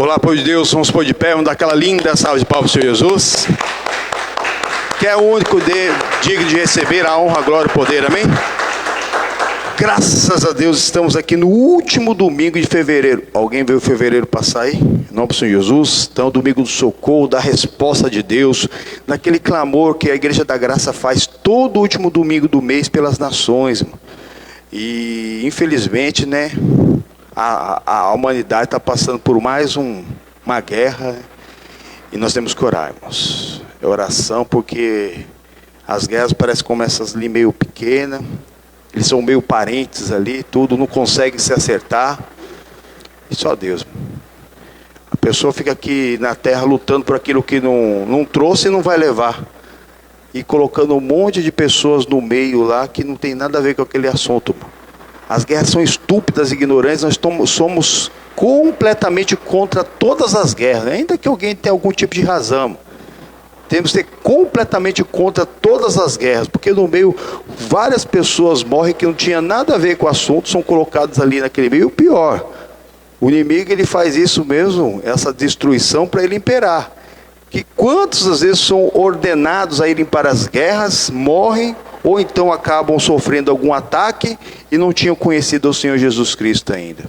Olá, povo de Deus, vamos pôr de pé, vamos dar aquela linda salva de palmas ao Senhor Jesus, que é o único digno de receber a honra, a glória e o poder, amém? Graças a Deus, estamos aqui no último domingo de fevereiro. Alguém viu fevereiro passar aí? Em nome do Senhor Jesus. Então, domingo do socorro, da resposta de Deus, daquele clamor que a Igreja da Graça faz todo último domingo do mês pelas nações, irmão. E infelizmente, né, a humanidade está passando por mais uma guerra, e nós temos que orar, irmãos. É oração, porque as guerras parecem que começam ali meio pequenas, eles são meio parentes ali, tudo, não conseguem se acertar, e só Deus. A pessoa fica aqui na terra lutando por aquilo que não trouxe e não vai levar, e colocando um monte de pessoas no meio lá que não tem nada a ver com aquele assunto. As guerras são estúpidas, ignorantes. Nós somos completamente contra todas as guerras, ainda que alguém tenha algum tipo de razão. Temos que ser completamente contra todas as guerras, porque no meio várias pessoas morrem que não tinha nada a ver com o assunto, são colocadas ali naquele meio. E o pior, o inimigo, ele faz isso mesmo, essa destruição, para ele imperar. Que quantos às vezes são ordenados a irem para as guerras, morrem, ou então acabam sofrendo algum ataque e não tinham conhecido o Senhor Jesus Cristo ainda.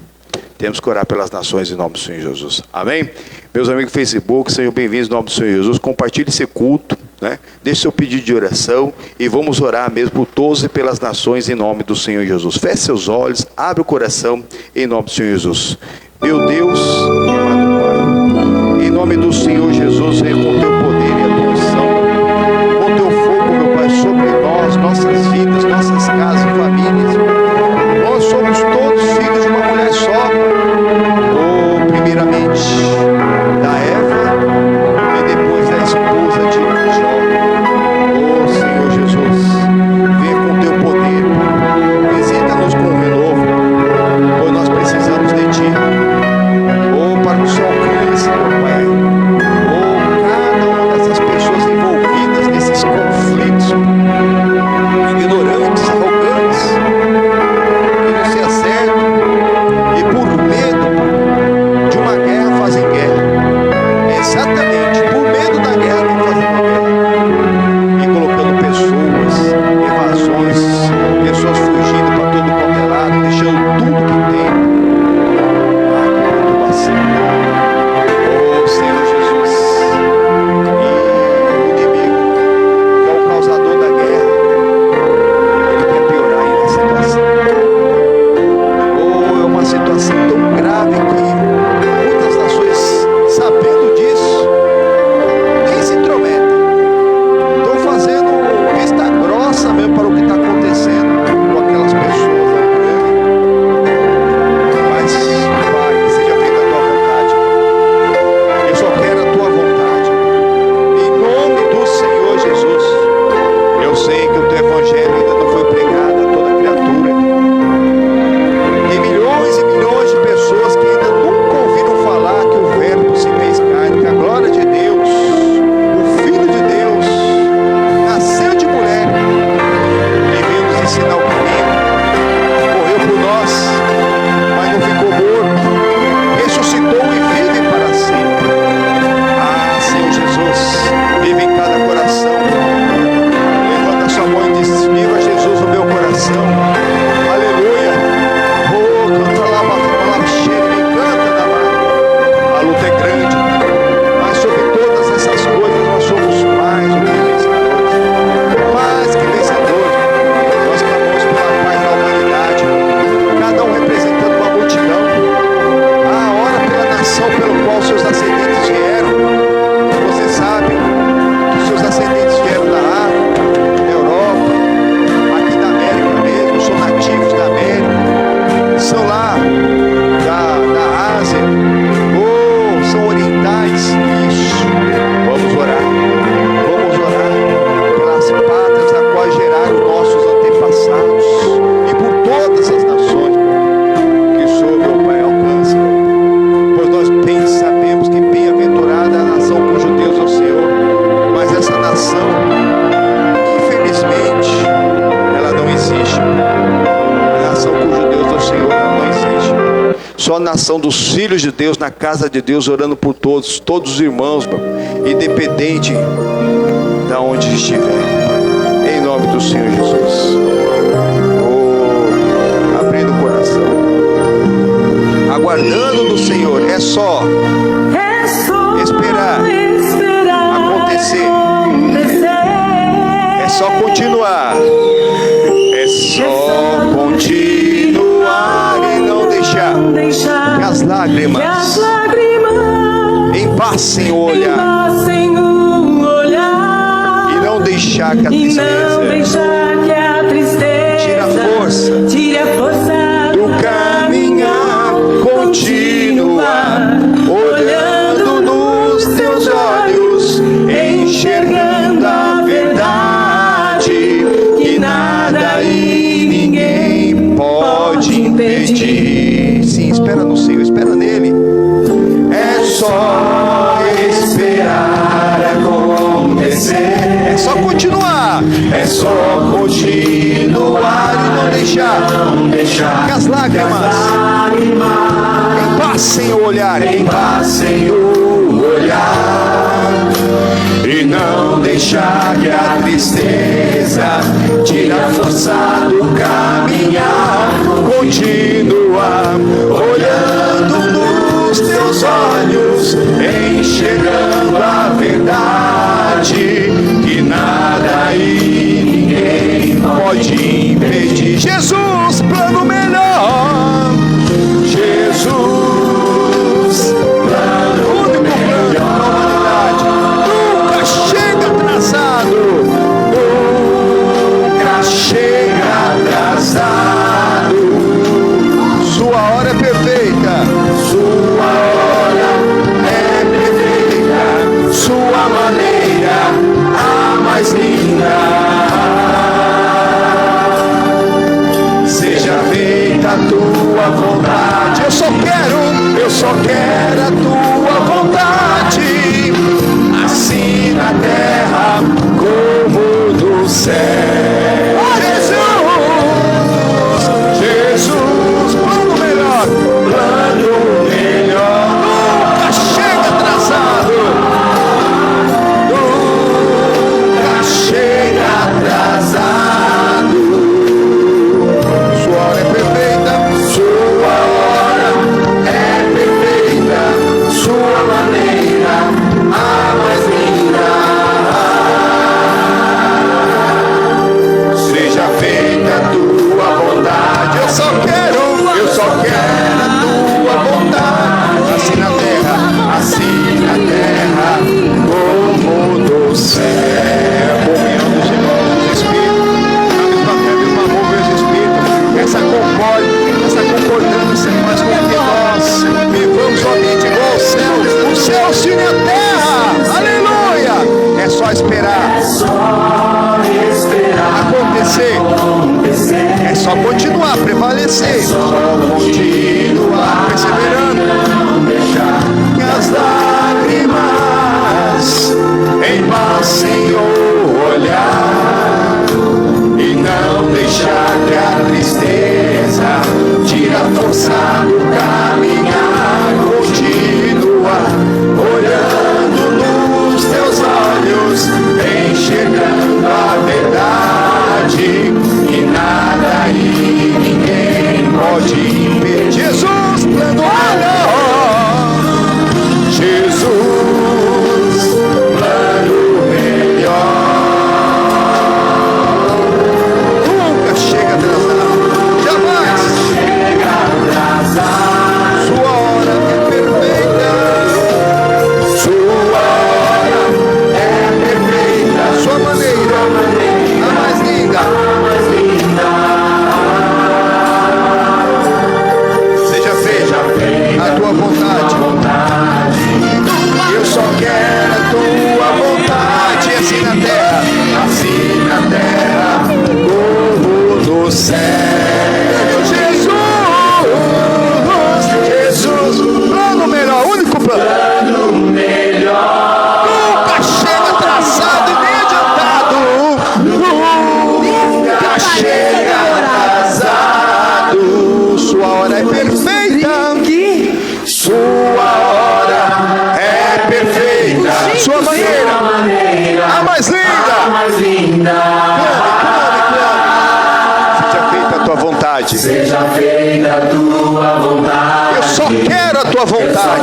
Temos que orar pelas nações em nome do Senhor Jesus. Amém? Meus amigos do Facebook, sejam bem-vindos em nome do Senhor Jesus. Compartilhe esse culto, né? Deixe seu pedido de oração e vamos orar mesmo por todos e pelas nações em nome do Senhor Jesus. Feche seus olhos, abre o coração em nome do Senhor Jesus. Meu Deus, amado Pai, em nome do Senhor Jesus, vem com o teu poder e a tua unção, com o teu fogo, meu Pai, sobre nós, nossas vidas, nossas casas, famílias. Nós somos todos filhos de uma mulher só. Oh, primeiramente da Eva e depois da esposa de Jó. Oh, Senhor Jesus, venha com o teu poder, visita-nos com o renovo, pois nós precisamos de ti. Oh, para só na ação dos filhos de Deus, na casa de Deus, orando por todos os irmãos, independente de onde estiver, em nome do Senhor Jesus. Abrindo o coração, aguardando no Senhor, é só esperar acontecer, é só continuar, é só continuar e não deixar que as lágrimas embaçem o olhar, e não deixar que a tristeza tire a força do caminhar, continuar olhando nos teus olhos, enxergando a verdade, que nada e ninguém pode impedir. Sim, espera no Senhor, espera nele. É só esperar acontecer, é só continuar, é só continuar e não deixar que as lágrimas embassem o olhar, e não deixar que a tristeza tire a força do caminhar, continuar olhando nos teus olhos, enxergando a verdade, que nada e ninguém pode impedir. Jesus, plano melhor. Jesus, plano único plano da humanidade, nunca chega atrasado, nunca chega atrasado.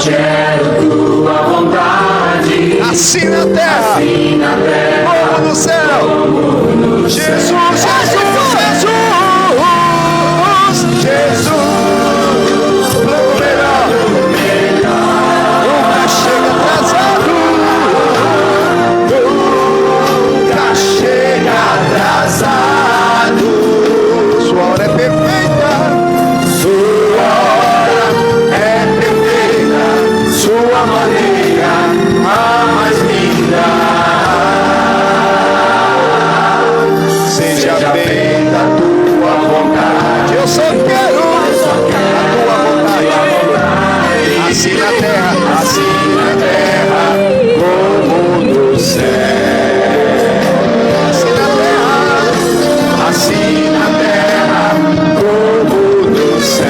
quero tua vontade, assim na terra, como no céu. Jesus, Jesus, Jesus, Jesus, plano melhor, nunca chega atrasado, nunca chega atrasado. Sua hora é perfeita, sua hora é perfeita, sua maneira a mais linda. Seja feita a tua vontade. Eu só quero a tua vontade. Assim na terra, como no céu. Assim na terra, como no céu.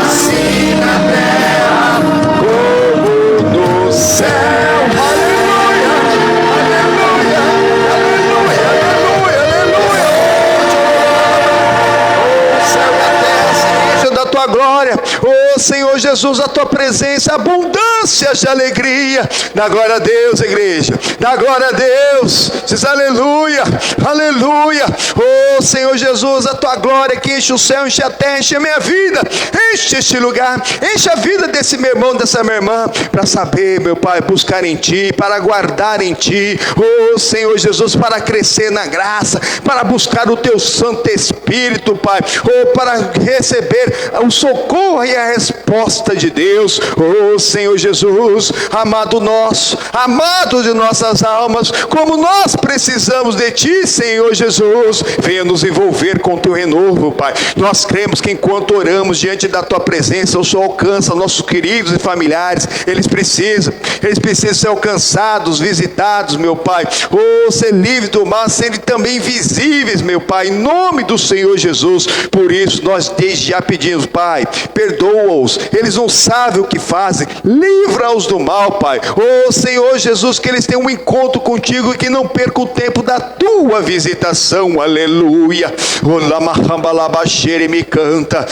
Assim na terra, como no céu. Aleluia, aleluia, aleluia, aleluia, aleluia. O céu e a terra se enchem da tua glória. Ô Senhor Jesus, a tua presença, abundância de alegria. Dá glória a Deus, igreja. Dá glória a Deus. Diz aleluia, aleluia. Ô Senhor Jesus, a tua glória que enche o céu, enche a terra, enche a minha vida, enche este lugar, enche a vida desse meu irmão, dessa minha irmã, para saber, meu Pai, buscar em ti, para guardar em ti. Ô Senhor Jesus, para crescer na graça, para buscar o teu Santo Espírito, Pai, ou para receber o socorro e a resposta de Deus. Ô Senhor Jesus, amado nosso, amado de nossas almas, como nós precisamos de ti, Senhor Jesus. Venha nos envolver com o teu renovo, Pai. Nós cremos que enquanto oramos diante da tua presença, o Senhor alcança nossos queridos e familiares. Eles precisam ser alcançados, visitados, meu Pai. Oh, ser livres do mal, serem também visíveis, meu Pai, em nome do Senhor Jesus. Por isso nós desde já pedimos, Pai, perdoa-os, eles não sabem o que fazem, livra-os do mal, Pai. Oh Senhor Jesus, que eles tenham um encontro contigo e que não percam o tempo da tua visitação. Aleluia. Me canta.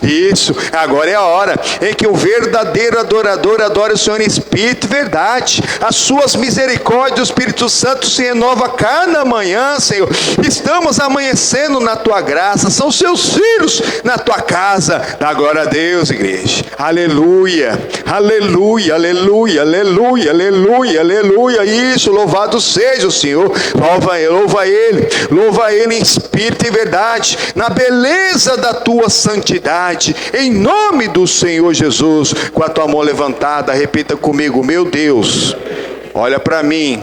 Isso, agora é a hora em que o verdadeiro adorador adora o Senhor em espírito e verdade. As suas misericórdias, o Espírito Santo se renova cada manhã, Senhor. Estamos amanhecendo na tua graça, são seus filhos na tua casa. Dá glória a Deus, igreja. Aleluia, aleluia, aleluia, aleluia, aleluia, aleluia. Isso, louvado seja o Senhor. Louva Ele em espírito e verdade, na beleza da tua santidade, em nome do Senhor Jesus. Com a tua mão levantada, repita comigo: meu Deus, olha para mim,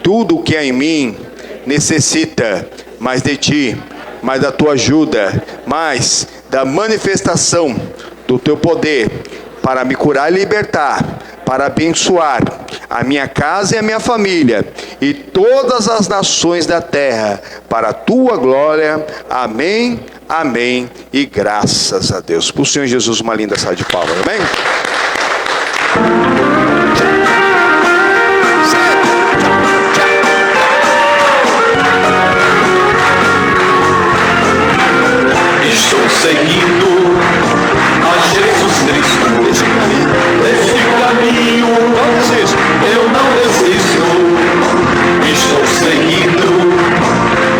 tudo o que é em mim necessita mais de ti, mais da tua ajuda, mais da manifestação do teu poder, para me curar e libertar, para abençoar a minha casa e a minha família e todas as nações da terra, para a tua glória. Amém, amém e graças a Deus. Para o Senhor Jesus uma linda salva de palmas. Amém. Estou seguindo a Jesus Cristo, neste caminho eu não desisto. Estou seguindo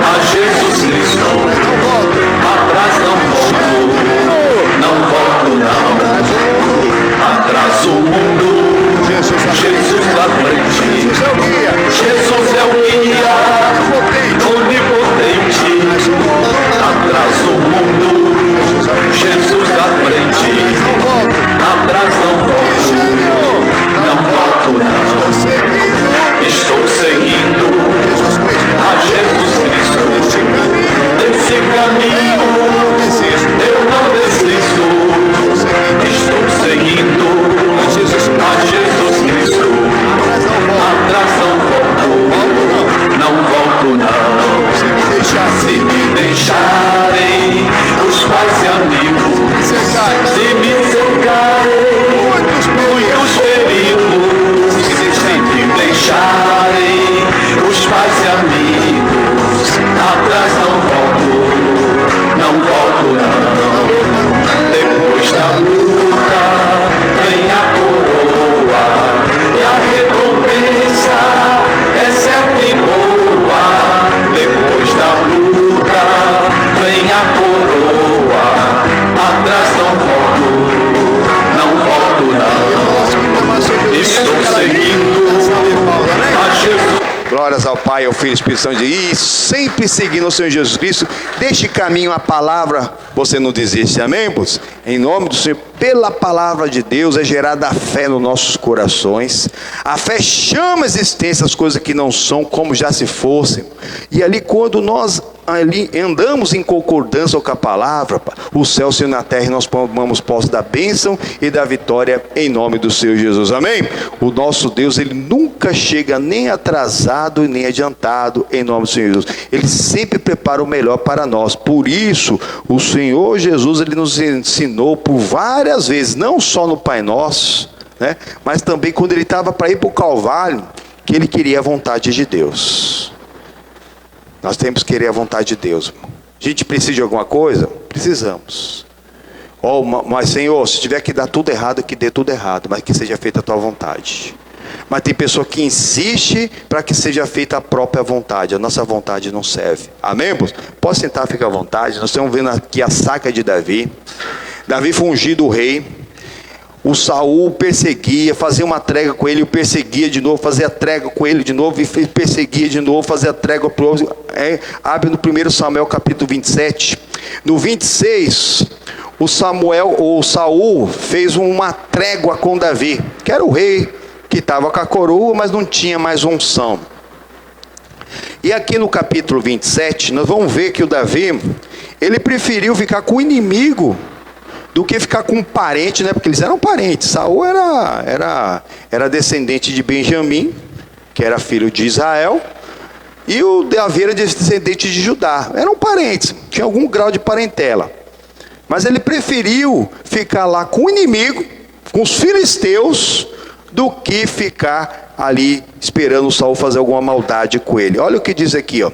a Jesus Cristo, atrás não volto, não volto não. Atrás o mundo, Jesus na frente, Jesus é o guia, onipotente. Atrás o mundo, Graças ao Pai, ao Filho e ao Espírito Santo. E sempre seguindo o Senhor Jesus Cristo, deste caminho a palavra, você não desiste, amém, irmãos? Em nome do Senhor, pela palavra de Deus é gerada a fé nos nossos corações. A fé chama a existência as coisas que não são como já se fossem. E ali quando nós andamos em concordância com a palavra, o céu sendo na terra, e nós tomamos posse da bênção e da vitória em nome do Senhor Jesus, amém? O nosso Deus, Ele nunca chega nem atrasado e nem adiantado em nome do Senhor Jesus. Ele sempre prepara o melhor para nós. Por isso, o Senhor Jesus, Ele nos ensinou por várias vezes, não só no Pai Nosso, né? Mas também quando Ele estava para ir para o Calvário, que Ele queria a vontade de Deus. Nós temos que querer a vontade de Deus. A gente precisa de alguma coisa? Precisamos. Mas Senhor, se tiver que dar tudo errado, que dê tudo errado, mas que seja feita a tua vontade. Mas tem pessoa que insiste para que seja feita a própria vontade. A nossa vontade não serve. Amém, irmãos? Pode sentar, fica à vontade. Nós estamos vendo aqui a saga de Davi. Davi foi ungido rei. O Saul perseguia, fazia uma trégua com ele, o perseguia de novo, fazia trégua com ele de novo, e perseguia de novo, fazia trégua para o outro. Abre no 1 Samuel capítulo 27. No 26, o Saul fez uma trégua com Davi, que era o rei, que estava com a coroa, mas não tinha mais unção. E aqui no capítulo 27, nós vamos ver que o Davi, ele preferiu ficar com o inimigo do que ficar com um parente, né? Porque eles eram parentes. Saul era descendente de Benjamim, que era filho de Israel, e o Davi era descendente de Judá. Eram parentes, tinha algum grau de parentela. Mas ele preferiu ficar lá com o inimigo, com os filisteus, do que ficar ali esperando o Saul fazer alguma maldade com ele. Olha o que diz aqui, ó.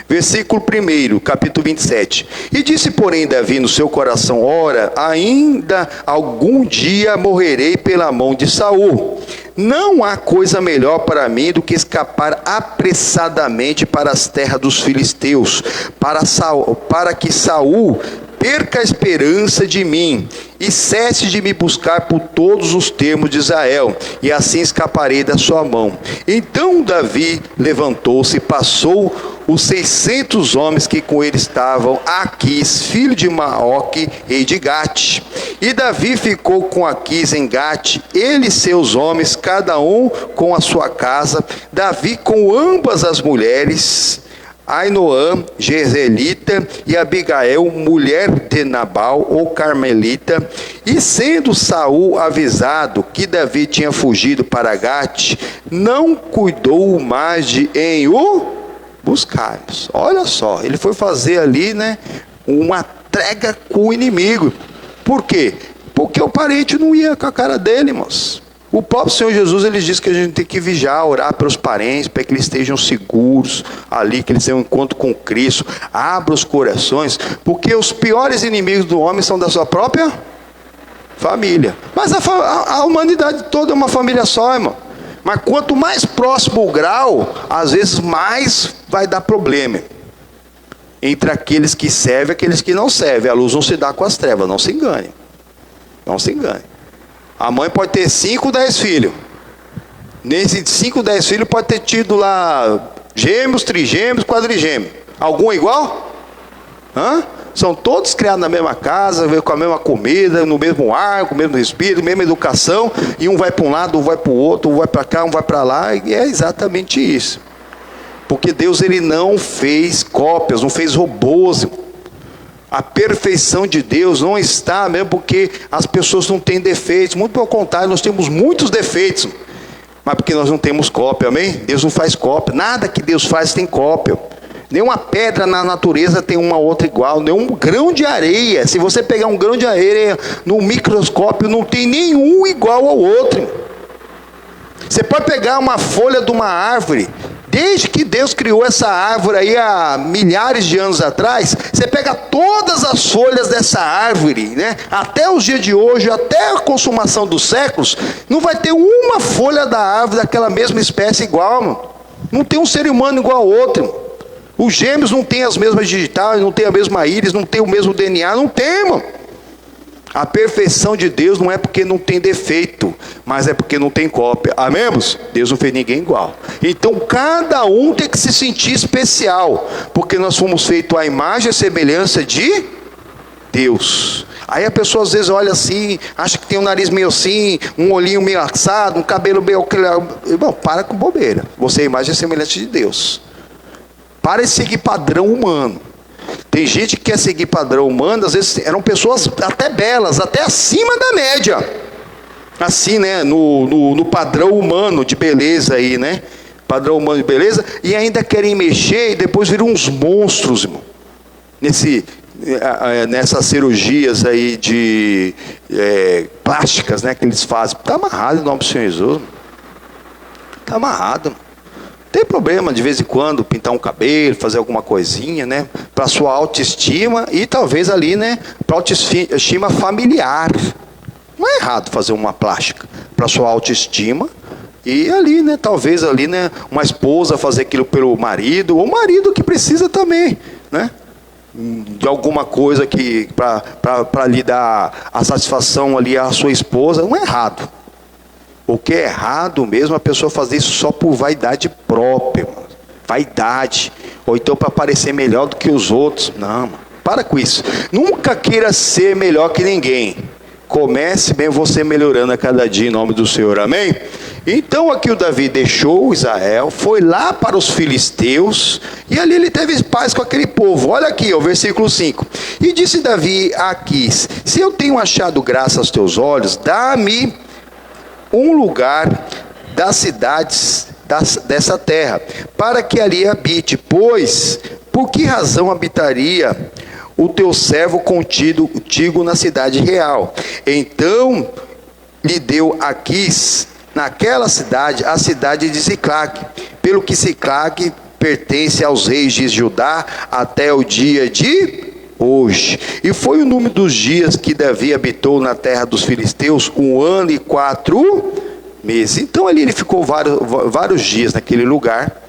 Versículo 1, capítulo 27. E disse, porém, Davi no seu coração: ora, ainda algum dia morrerei pela mão de Saul. Não há coisa melhor para mim do que escapar apressadamente para as terras dos filisteus, para que Saul perca a esperança de mim e cesse de me buscar por todos os termos de Israel, e assim escaparei da sua mão. Então Davi levantou-se e passou os 600 homens que com ele estavam a Aquis, filho de Maoque, rei de Gate. E Davi ficou com Aquis em Gate, ele e seus homens, cada um com a sua casa, Davi com ambas as mulheres, Ainoã, Jezreelita, e Abigail, mulher de Nabal, ou Carmelita. E sendo Saul avisado que Davi tinha fugido para Gate, não cuidou mais de em o buscar. Olha só, ele foi fazer ali, né, uma trégua com o inimigo. Por quê? Porque o parente não ia com a cara dele, irmãos. O próprio Senhor Jesus, ele diz que a gente tem que vigiar, orar pelos parentes, para que eles estejam seguros ali, que eles tenham um encontro com Cristo. Abra os corações, porque os piores inimigos do homem são da sua própria família. Mas a humanidade toda é uma família só, irmão. Mas quanto mais próximo o grau, às vezes mais vai dar problema entre aqueles que servem e aqueles que não servem. A luz não se dá com as trevas, não se engane. Não se engane. A mãe pode ter 5, 10 filhos. Nesses 5, 10 filhos pode ter tido lá gêmeos, trigêmeos, quadrigêmeos. Algum igual? São todos criados na mesma casa, com a mesma comida, no mesmo ar, com o mesmo espírito, mesma educação. E um vai para um lado, um vai para o outro, um vai para cá, um vai para lá. E é exatamente isso. Porque Deus, ele não fez cópias, não fez robôs. A perfeição de Deus não está mesmo porque as pessoas não têm defeitos. Muito pelo contrário, nós temos muitos defeitos, mas porque nós não temos cópia, amém? Deus não faz cópia. Nada que Deus faz tem cópia. Nenhuma pedra na natureza tem uma outra igual. Nenhum grão de areia, se você pegar um grão de areia no microscópio, não tem nenhum igual ao outro. Você pode pegar uma folha de uma árvore. Desde que Deus criou essa árvore aí há milhares de anos atrás, você pega todas as folhas dessa árvore, né? Até os dias de hoje, até a consumação dos séculos, não vai ter uma folha da árvore daquela mesma espécie igual, mano. Não tem um ser humano igual ao outro. Os gêmeos não têm as mesmas digitais, não tem a mesma íris, não tem o mesmo DNA, não tem, mano. A perfeição de Deus não é porque não tem defeito, mas é porque não tem cópia. Amém? Deus não fez ninguém igual. Então cada um tem que se sentir especial, porque nós fomos feitos à imagem e semelhança de Deus. Aí a pessoa às vezes olha assim, acha que tem um nariz meio assim, um olhinho meio assado, um cabelo meio... Irmão, para com bobeira. Você é a imagem e semelhança de Deus. Para de seguir padrão humano. Tem gente que quer seguir padrão humano, às vezes eram pessoas até belas, até acima da média. Assim, né, no padrão humano de beleza aí, né? Padrão humano de beleza, e ainda querem mexer e depois viram uns monstros, irmão. Nessas cirurgias aí de plásticas, né, que eles fazem. Está amarrado em nome do Senhor Jesus. Está amarrado, irmão. Tem problema de vez em quando pintar um cabelo, fazer alguma coisinha, né? Para sua autoestima e talvez ali, né? Para autoestima familiar. Não é errado fazer uma plástica para sua autoestima e ali, né? Talvez ali, né? Uma esposa fazer aquilo pelo marido, ou o marido que precisa também, né? De alguma coisa que para lhe dar a satisfação ali à sua esposa, não é errado. O que é errado mesmo é a pessoa fazer isso só por vaidade própria, mano. Vaidade. Ou então para parecer melhor do que os outros. Não, mano. Para com isso. Nunca queira ser melhor que ninguém. Comece bem você melhorando a cada dia em nome do Senhor. Amém? Então aqui o Davi deixou Israel, foi lá para os filisteus, e ali ele teve paz com aquele povo. Olha aqui, o versículo 5. E disse Davi a Aquis: se eu tenho achado graça aos teus olhos, dá-me um lugar das cidades dessa terra, para que ali habite, pois por que razão habitaria o teu servo contigo na cidade real? Então lhe deu Aquis naquela cidade a cidade de Ziclague, pelo que Ziclague pertence aos reis de Judá até o dia de hoje. E foi o número dos dias que Davi habitou na terra dos filisteus, 1 ano e 4 meses. Então ali ele ficou vários dias naquele lugar.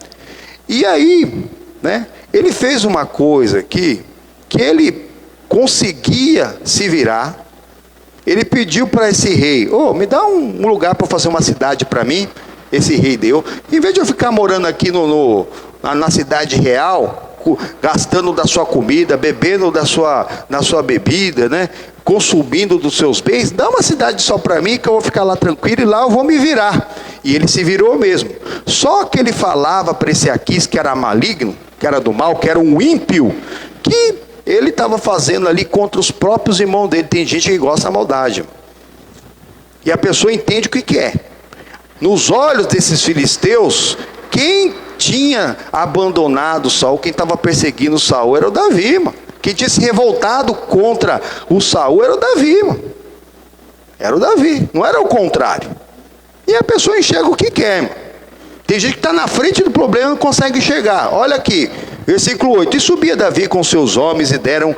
E aí, né, ele fez uma coisa que ele conseguia se virar. Ele pediu para esse rei: me dá um lugar para fazer uma cidade para mim. Esse rei deu. Em vez de eu ficar morando aqui na cidade real, gastando da sua comida, bebendo da sua bebida, né? Consumindo dos seus bens, dá uma cidade só para mim, que eu vou ficar lá tranquilo e lá eu vou me virar. E ele se virou mesmo. Só que ele falava para esse Aquis, que era maligno, que era do mal, que era um ímpio, que ele estava fazendo ali contra os próprios irmãos dele. Tem gente que gosta da maldade, e a pessoa entende o que quer. Nos olhos desses filisteus, quem tinha abandonado Saul, quem estava perseguindo Saul era o Davi, mano. Quem tinha se revoltado contra o Saul era o Davi, mano. Era o Davi, não era o contrário. E a pessoa enxerga o que quer, mano. Tem gente que está na frente do problema e não consegue enxergar. Olha aqui, versículo 8. E subia Davi com seus homens e deram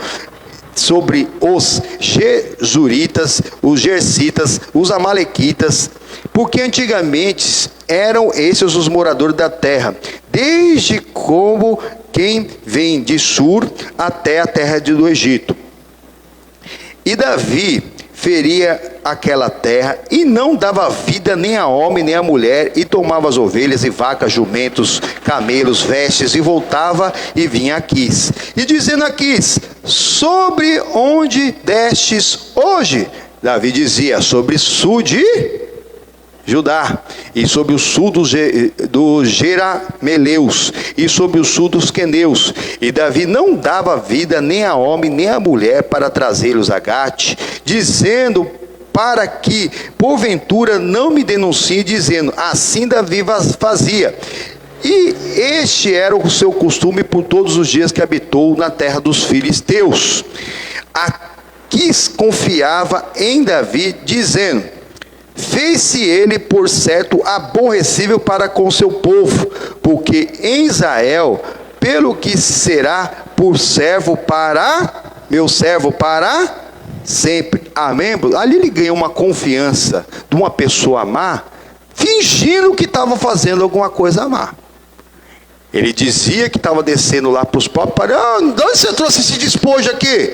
sobre os Gesuritas, os Gersitas, os Amalequitas, porque antigamente eram esses os moradores da terra, desde como quem vem de Sur até a terra do Egito. E Davi feria aquela terra e não dava vida nem a homem nem a mulher, e tomava as ovelhas e vacas, jumentos, camelos, vestes, e voltava e vinha a Aquis. E dizendo a Aquis: sobre onde destes hoje? Davi dizia: sobre o sul de Judá, e sobre o sul dos Jerameleus, e sobre o sul dos Queneus. E Davi não dava vida nem a homem nem a mulher para trazê-los a Gate, dizendo, para que porventura não me denuncie, dizendo: assim Davi fazia. E este era o seu costume por todos os dias que habitou na terra dos filisteus. Aquis confiava em Davi, dizendo: fez-se ele por certo aborrecível para com seu povo, porque em Israel, pelo que será por servo para meu servo para sempre. Amém? Ali ele ganhou uma confiança de uma pessoa má, fingindo que estava fazendo alguma coisa má. Ele dizia que estava descendo lá para os pobres. De onde você trouxe esse despojo aqui?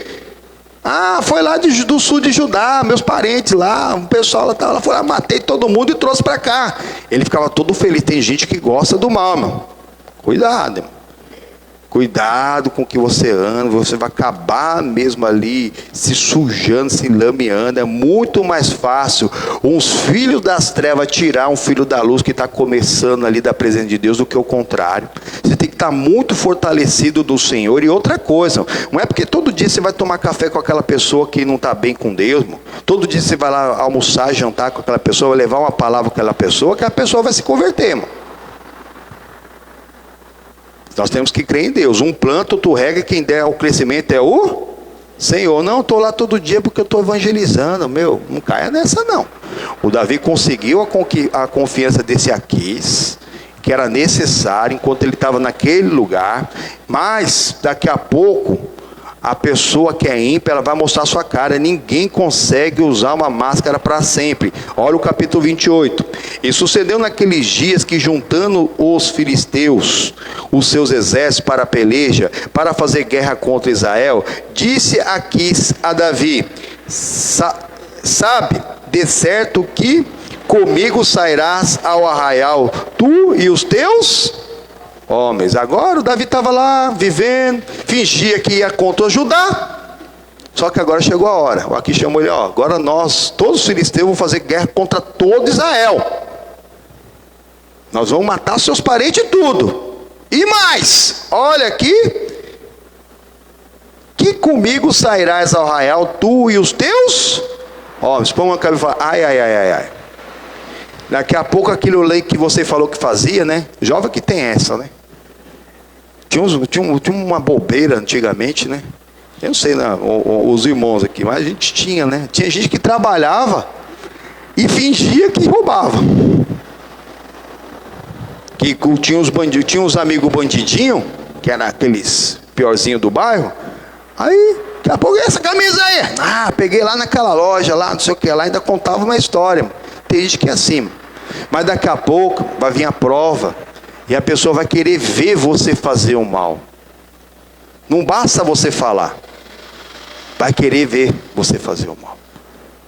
Ah, foi lá do sul de Judá, meus parentes lá, o pessoal lá estava lá, foi lá, matei todo mundo e trouxe para cá. Ele ficava todo feliz. Tem gente que gosta do mal, irmão. Cuidado, irmão. Cuidado com o que você anda, você vai acabar mesmo ali se sujando, se lameando. É muito mais fácil uns filhos das trevas tirar um filho da luz que está começando ali da presença de Deus do que o contrário. Você tem que estar muito fortalecido do Senhor. E outra coisa, não é porque todo dia você vai tomar café com aquela pessoa que não está bem com Deus, irmão. Todo dia você vai lá almoçar, jantar com aquela pessoa, vai levar uma palavra com aquela pessoa, que a pessoa vai se converter, irmão. Nós temos que crer em Deus. Um planta, outro rega, quem der o crescimento é o Senhor. Não, estou lá todo dia porque eu estou evangelizando. Meu, não caia nessa não. O Davi conseguiu a confiança desse Aquis, que era necessário enquanto ele estava naquele lugar. Mas daqui a pouco, a pessoa que é ímpia, ela vai mostrar sua cara. Ninguém consegue usar uma máscara para sempre. Olha o capítulo 28. E sucedeu naqueles dias que, juntando os filisteus, os seus exércitos para a peleja, para fazer guerra contra Israel, disse Aquis a Davi: sabe de certo que comigo sairás ao arraial, tu e os teus homens. Agora o Davi estava lá vivendo, fingia que ia contra Judá, só que agora chegou a hora. O Aquis chamou ele: ó, agora nós, todos os filisteus, vamos fazer guerra contra todo Israel. Nós vamos matar seus parentes e tudo. E mais, olha aqui, que comigo sairás ao arraial, tu e os teus homens. Põe uma cabeça e fala: ai, ai, ai, ai, ai. Daqui a pouco aquilo lei que você falou que fazia, né? Jovem que tem essa, né? Tinha uma bobeira antigamente, né? Eu não sei, né, os irmãos aqui, mas a gente tinha, né? Tinha gente que trabalhava e fingia que roubava. Que tinha os bandidos, tinha uns amigos bandidinhos, que eram aqueles piorzinhos do bairro. Aí, daqui a pouco, essa camisa aí? Ah, peguei lá naquela loja, lá, não sei o que, lá ainda contava uma história. Tem gente que é assim. Mas daqui a pouco vai vir a prova e a pessoa vai querer ver você fazer o mal. Não basta você falar. Vai querer ver você fazer o mal.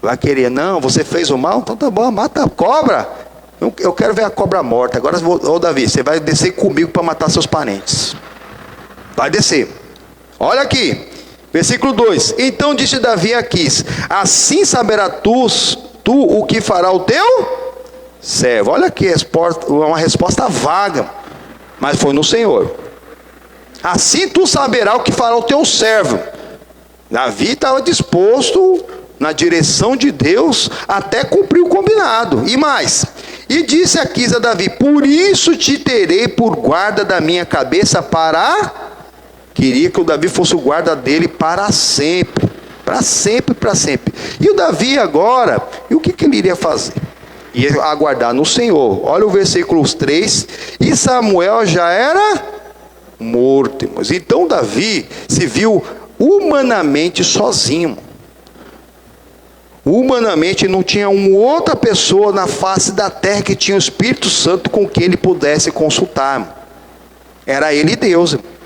Vai querer, não, você fez o mal? Então tá bom, mata a cobra. Eu quero ver a cobra morta. Agora, ô Davi, você vai descer comigo para matar seus parentes. Vai descer. Olha aqui, versículo 2. Então disse Davi a Aquis: assim saberá tu o que fará o teu servo. Olha aqui, uma resposta vaga, mas foi no Senhor. Assim tu saberás o que fará o teu servo. Davi estava disposto na direção de Deus até cumprir o combinado. E mais, e disse Aquis a Davi: por isso te terei por guarda da minha cabeça para... Queria que o Davi fosse o guarda dele para sempre. Para sempre, para sempre. E o Davi agora, e o que ele iria fazer? Ia aguardar no Senhor. Olha o versículo 3. E Samuel já era morto, irmãos. Então Davi se viu humanamente sozinho. Humanamente não tinha uma outra pessoa na face da terra que tinha o Espírito Santo com quem ele pudesse consultar. Era ele e Deus, irmão.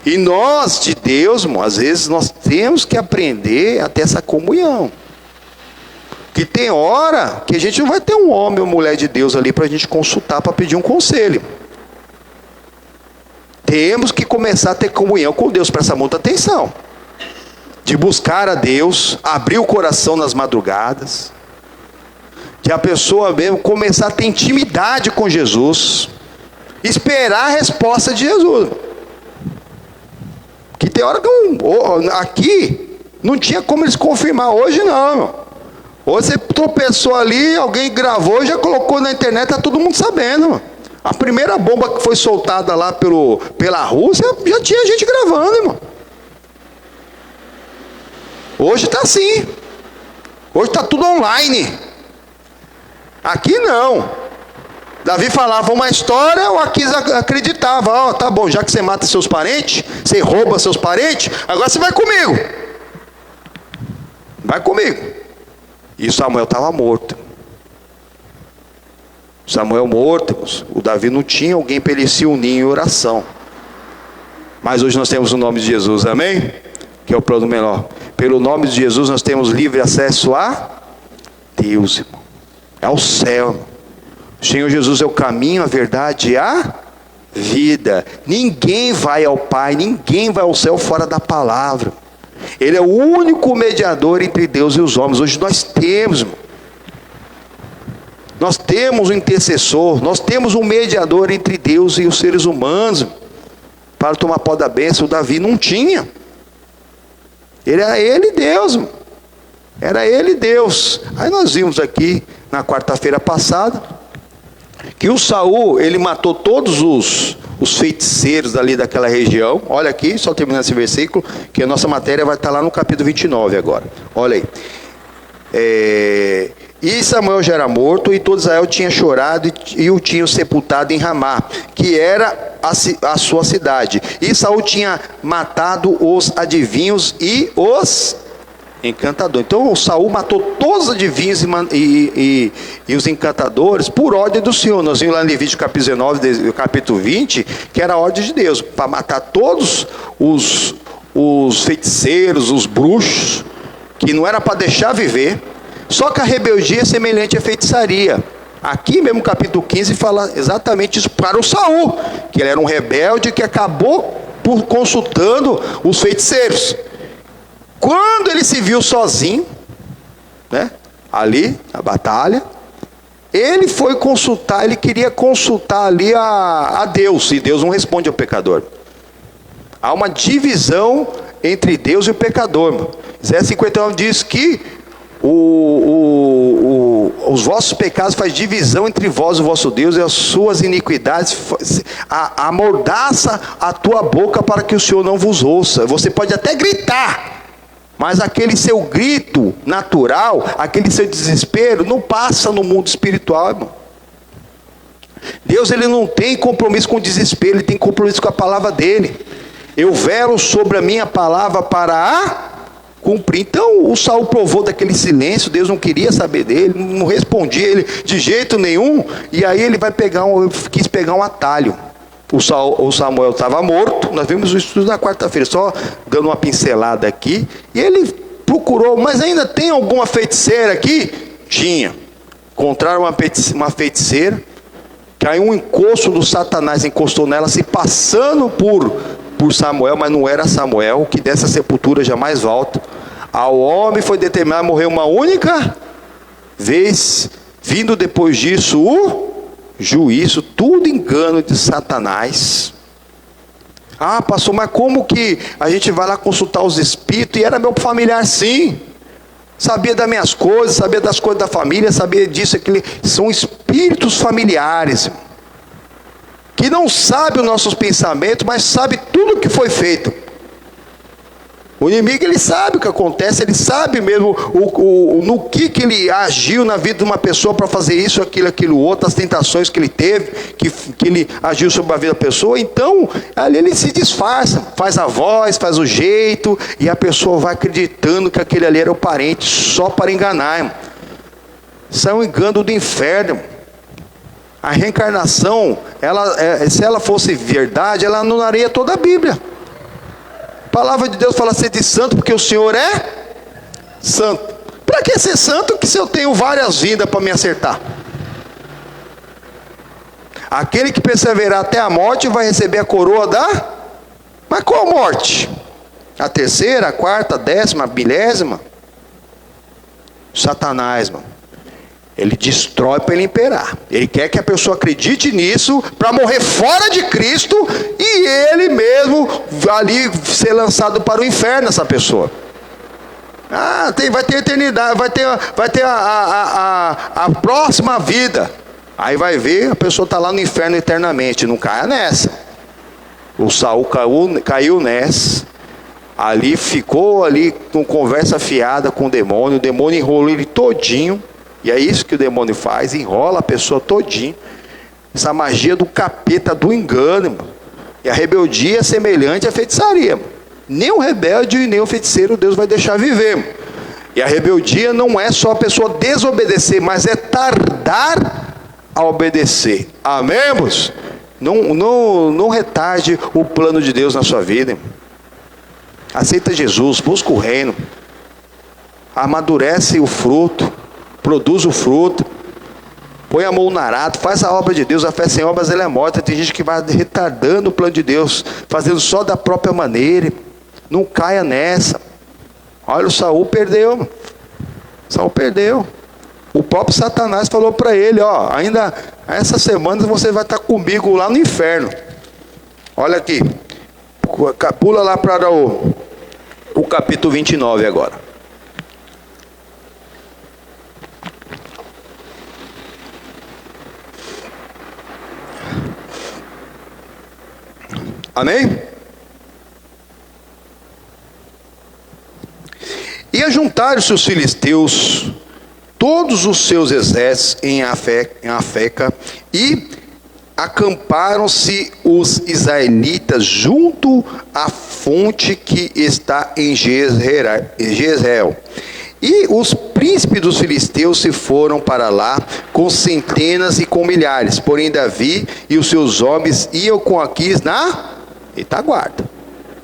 E nós, de Deus, irmão, às vezes nós temos que aprender a ter essa comunhão. Que tem hora que a gente não vai ter um homem ou mulher de Deus ali para a gente consultar, para pedir um conselho. Temos que começar a ter comunhão com Deus, presta muita atenção. De buscar a Deus, abrir o coração nas madrugadas. De a pessoa mesmo começar a ter intimidade com Jesus. Esperar a resposta de Jesus. Que tem hora que aqui não tinha como eles confirmar. Hoje não, irmão. Hoje você tropeçou ali, alguém gravou e já colocou na internet, tá todo mundo sabendo, irmão. A primeira bomba que foi soltada lá pela Rússia, já tinha gente gravando, irmão. Hoje está assim. Hoje está tudo online. Aqui não. Davi falava uma história, o Aquis acreditava. Ó, tá bom, já que você mata seus parentes, você rouba seus parentes, agora você vai comigo. Vai comigo. E Samuel estava morto. Samuel morto, o Davi não tinha alguém para ele se unir em oração. Mas hoje nós temos o nome de Jesus, amém? que é o plano menor. Pelo nome de Jesus nós temos livre acesso a Deus, irmão. Ao céu, irmão. O Senhor Jesus é o caminho, a verdade e a vida. Ninguém vai ao Pai, ninguém vai ao céu fora da palavra. Ele é o único mediador entre Deus e os homens. Hoje nós temos, irmão. Nós temos um intercessor, nós temos um mediador entre Deus e os seres humanos. Para tomar pó da bênção, o Davi não tinha. Era ele Deus, irmão. Era ele Deus. Aí nós vimos aqui, na quarta-feira passada, que o Saul, ele matou todos os feiticeiros ali daquela região. Olha aqui, só terminando esse versículo, que a nossa matéria vai estar lá no capítulo 29 agora. Olha aí. E Samuel já era morto, e todo Israel tinha chorado e o tinham sepultado em Ramá, que era a sua cidade. E Saul tinha matado os adivinhos e os encantadores. Então o Saul matou todos os adivinhos e os encantadores por ordem do Senhor. Nós vimos lá em Levítico capítulo 19, capítulo 20, que era a ordem de Deus, para matar todos os feiticeiros, os bruxos, que não era para deixar viver. Só que a rebeldia é semelhante à feitiçaria. Aqui mesmo capítulo 15 fala exatamente isso para o Saul, que ele era um rebelde que acabou por consultando os feiticeiros. Quando ele se viu sozinho, né, ali na batalha, ele foi consultar, ele queria consultar ali a Deus, e Deus não responde ao pecador. Há uma divisão entre Deus e o pecador. Isaías 59 diz que os vossos pecados faz divisão entre vós e o vosso Deus, e as suas iniquidades amordaça a tua boca para que o Senhor não vos ouça. Você pode até gritar, mas aquele seu grito natural, aquele seu desespero, não passa no mundo espiritual, irmão. Deus, ele não tem compromisso com o desespero, ele tem compromisso com a palavra dele. Eu velo sobre a minha palavra para a cumprir. Então o Saul provou daquele silêncio, Deus não queria saber dele, não respondia ele de jeito nenhum, e aí ele quis pegar um atalho. O Samuel estava morto, nós vimos isso tudo na quarta-feira, só dando uma pincelada aqui, e ele procurou, mas ainda tem alguma feiticeira aqui? Tinha. Encontraram uma feiticeira, caiu um encosto do Satanás, encostou nela, se passando por Samuel, mas não era Samuel, que dessa sepultura jamais volta. Ao homem foi determinado morrer uma única vez, vindo depois disso o juízo, tudo engano de Satanás. Ah, pastor, mas como que a gente vai lá consultar os espíritos? E era meu familiar, sim. Sabia das minhas coisas, sabia das coisas da família, sabia disso, aquilo. São espíritos familiares, que não sabe os nossos pensamentos, mas sabe tudo o que foi feito. O inimigo, ele sabe o que acontece, ele sabe mesmo no que ele agiu na vida de uma pessoa para fazer isso, aquilo outro, as tentações que ele teve, que ele agiu sobre a vida da pessoa. Então, ali ele se disfarça, faz a voz, faz o jeito, e a pessoa vai acreditando que aquele ali era o parente, só para enganar, irmão. Isso é um engano do inferno, irmão. A reencarnação, se ela fosse verdade, ela anularia toda a Bíblia. A palavra de Deus fala: ser de santo, porque o Senhor é santo. Para que ser santo, que se eu tenho várias vidas para me acertar? Aquele que perseverar até a morte vai receber a coroa da... Mas qual morte? A terceira, a quarta, a 10ª, a milésima? Satanás, mano. Ele destrói para ele imperar. Ele quer que a pessoa acredite nisso para morrer fora de Cristo e ele mesmo ali ser lançado para o inferno, essa pessoa. Vai ter eternidade, vai ter a próxima vida. Aí vai ver, a pessoa está lá no inferno eternamente. Não caia nessa. O Saul caiu nessa. Ali ficou ali com conversa fiada com o demônio enrolou ele todinho. E é isso que o demônio faz, enrola a pessoa todinho. Essa magia do capeta, do engano, irmão. E a rebeldia é semelhante à feitiçaria, irmão. Nem o rebelde e nem o feiticeiro Deus vai deixar viver, irmão. E a rebeldia não é só a pessoa desobedecer, mas é tardar a obedecer. Amém, irmãos? Não retarde o plano de Deus na sua vida, irmão. Aceita Jesus, busca o reino. Amadurece o fruto, produz o fruto. Põe a mão no arado, faz a obra de Deus. A fé sem obras ela é morta. Tem gente que vai retardando o plano de Deus, fazendo só da própria maneira. Não caia nessa. Olha, o Saul perdeu. Saul perdeu. O próprio Satanás falou para ele, ó, ainda essa semana você vai estar comigo lá no inferno. Olha aqui. Pula lá para o capítulo 29 agora. Amém? E ajuntaram-se os filisteus, todos os seus exércitos em Afeca, e acamparam-se os israelitas junto à fonte que está em Jezreel. E os príncipes dos filisteus se foram para lá com centenas e com milhares. Porém Davi e os seus homens iam com Aquis na retaguarda.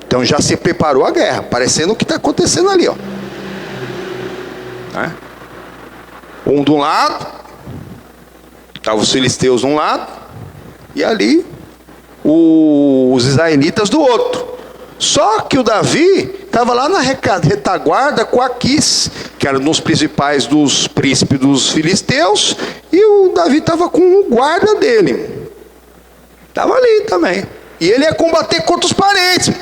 Então já se preparou a guerra, parecendo o que está acontecendo ali, ó. Um de um lado, estavam os filisteus de um lado, e ali os israelitas do outro. Só que o Davi estava lá na retaguarda com Aquis, que era um dos principais dos príncipes dos filisteus, e o Davi estava com o guarda dele. Estava ali também. E ele ia combater contra os parentes.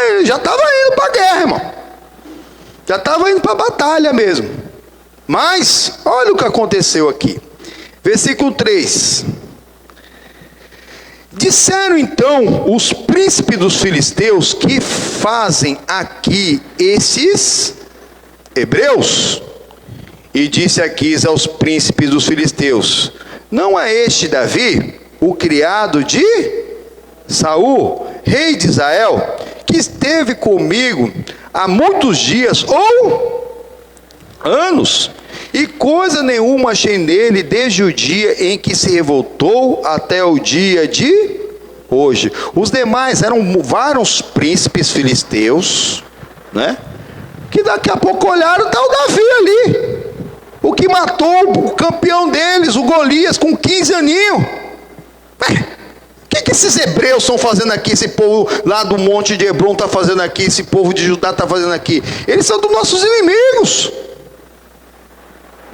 Ele já estava indo para a guerra, irmão. Já estava indo para a batalha mesmo. Mas, olha o que aconteceu aqui. Versículo 3. Disseram então os príncipes dos filisteus: que fazem aqui esses hebreus? E disse Aquis aos príncipes dos filisteus: não é este Davi, o criado de Saul, rei de Israel, que esteve comigo há muitos dias ou anos, e coisa nenhuma achei nele desde o dia em que se revoltou até o dia de hoje. Os demais eram vários príncipes filisteus, né? Que daqui a pouco olharam, está o Davi ali, o que matou o campeão deles, o Golias, com 15 aninhos. O que esses hebreus estão fazendo aqui? Esse povo lá do monte de Hebron está fazendo aqui? Esse povo de Judá está fazendo aqui? Eles são dos nossos inimigos.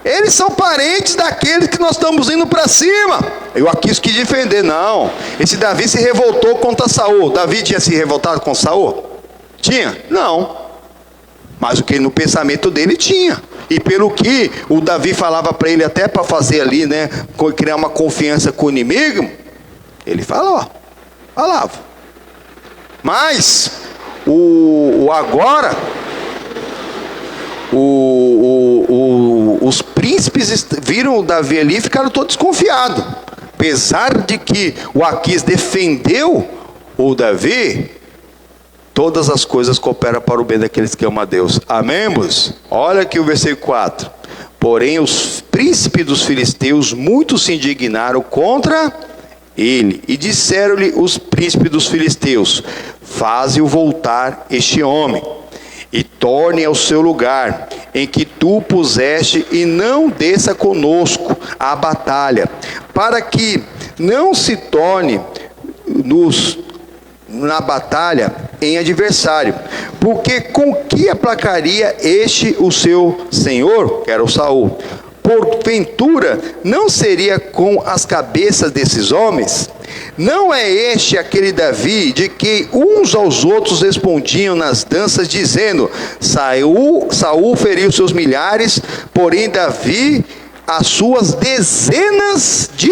Eles são parentes daqueles que nós estamos indo para cima. Eu aqui quis defender. Não, esse Davi se revoltou contra Saul. Davi tinha se revoltado com Saul? Tinha? Não. Mas o que no pensamento dele tinha. E pelo que o Davi falava para ele, até para fazer ali, né, criar uma confiança com o inimigo, ele falava. Mas agora os príncipes viram o Davi ali e ficaram todos desconfiados. Apesar de que o Aquis defendeu o Davi, todas as coisas cooperam para o bem daqueles que amam a Deus. Amém, irmãos? Olha aqui o versículo 4. Porém os príncipes dos filisteus muito se indignaram contra ele, e disseram-lhe os príncipes dos filisteus: faze-o voltar este homem, e torne ao seu lugar, em que tu o puseste, e não desça conosco à batalha, para que não se torne na batalha em adversário. Porque com que aplacaria este o seu senhor, que era o Saul? Porventura não seria com as cabeças desses homens? Não é este aquele Davi de que uns aos outros respondiam nas danças, dizendo: Saul feriu seus milhares, porém Davi as suas dezenas de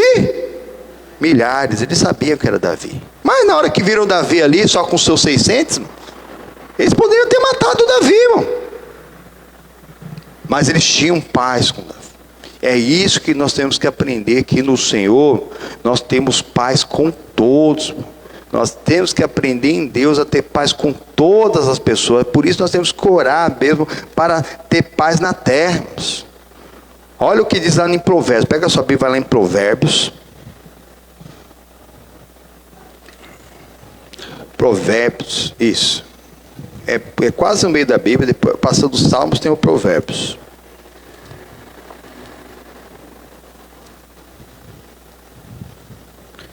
milhares. Eles sabiam que era Davi. Mas na hora que viram Davi ali, só com seus 600, eles poderiam ter matado Davi, irmão. Mas eles tinham paz com Davi. É isso que nós temos que aprender, que no Senhor nós temos paz com todos. Nós temos que aprender em Deus a ter paz com todas as pessoas. Por isso nós temos que orar mesmo para ter paz na terra. Olha o que diz lá em Provérbios. Pega a sua Bíblia, vai lá em Provérbios. Provérbios, isso. é quase no meio da Bíblia, depois, passando os Salmos, tem o Provérbios.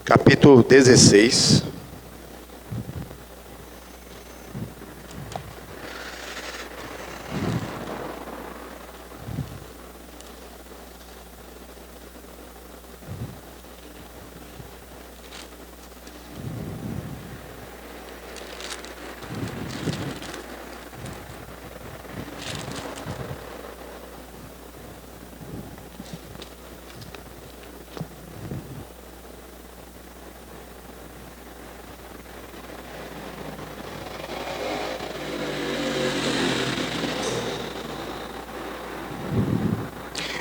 Capítulo 16.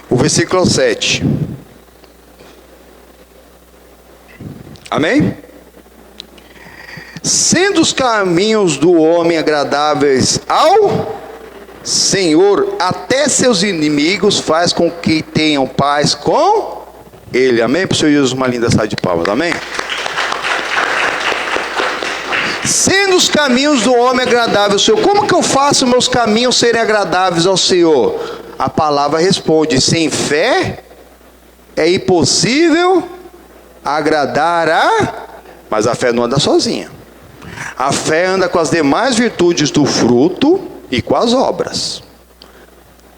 O versículo 7. Amém? Sendo os caminhos do homem agradáveis ao Senhor, até seus inimigos faz com que tenham paz com Ele. Amém? Para o Senhor Jesus, uma linda salva de palmas. Amém? Sendo os caminhos do homem agradáveis ao Senhor. Como que eu faço meus caminhos serem agradáveis ao Senhor? A palavra responde: sem fé é impossível agradar a... Mas a fé não anda sozinha. A fé anda com as demais virtudes do fruto e com as obras.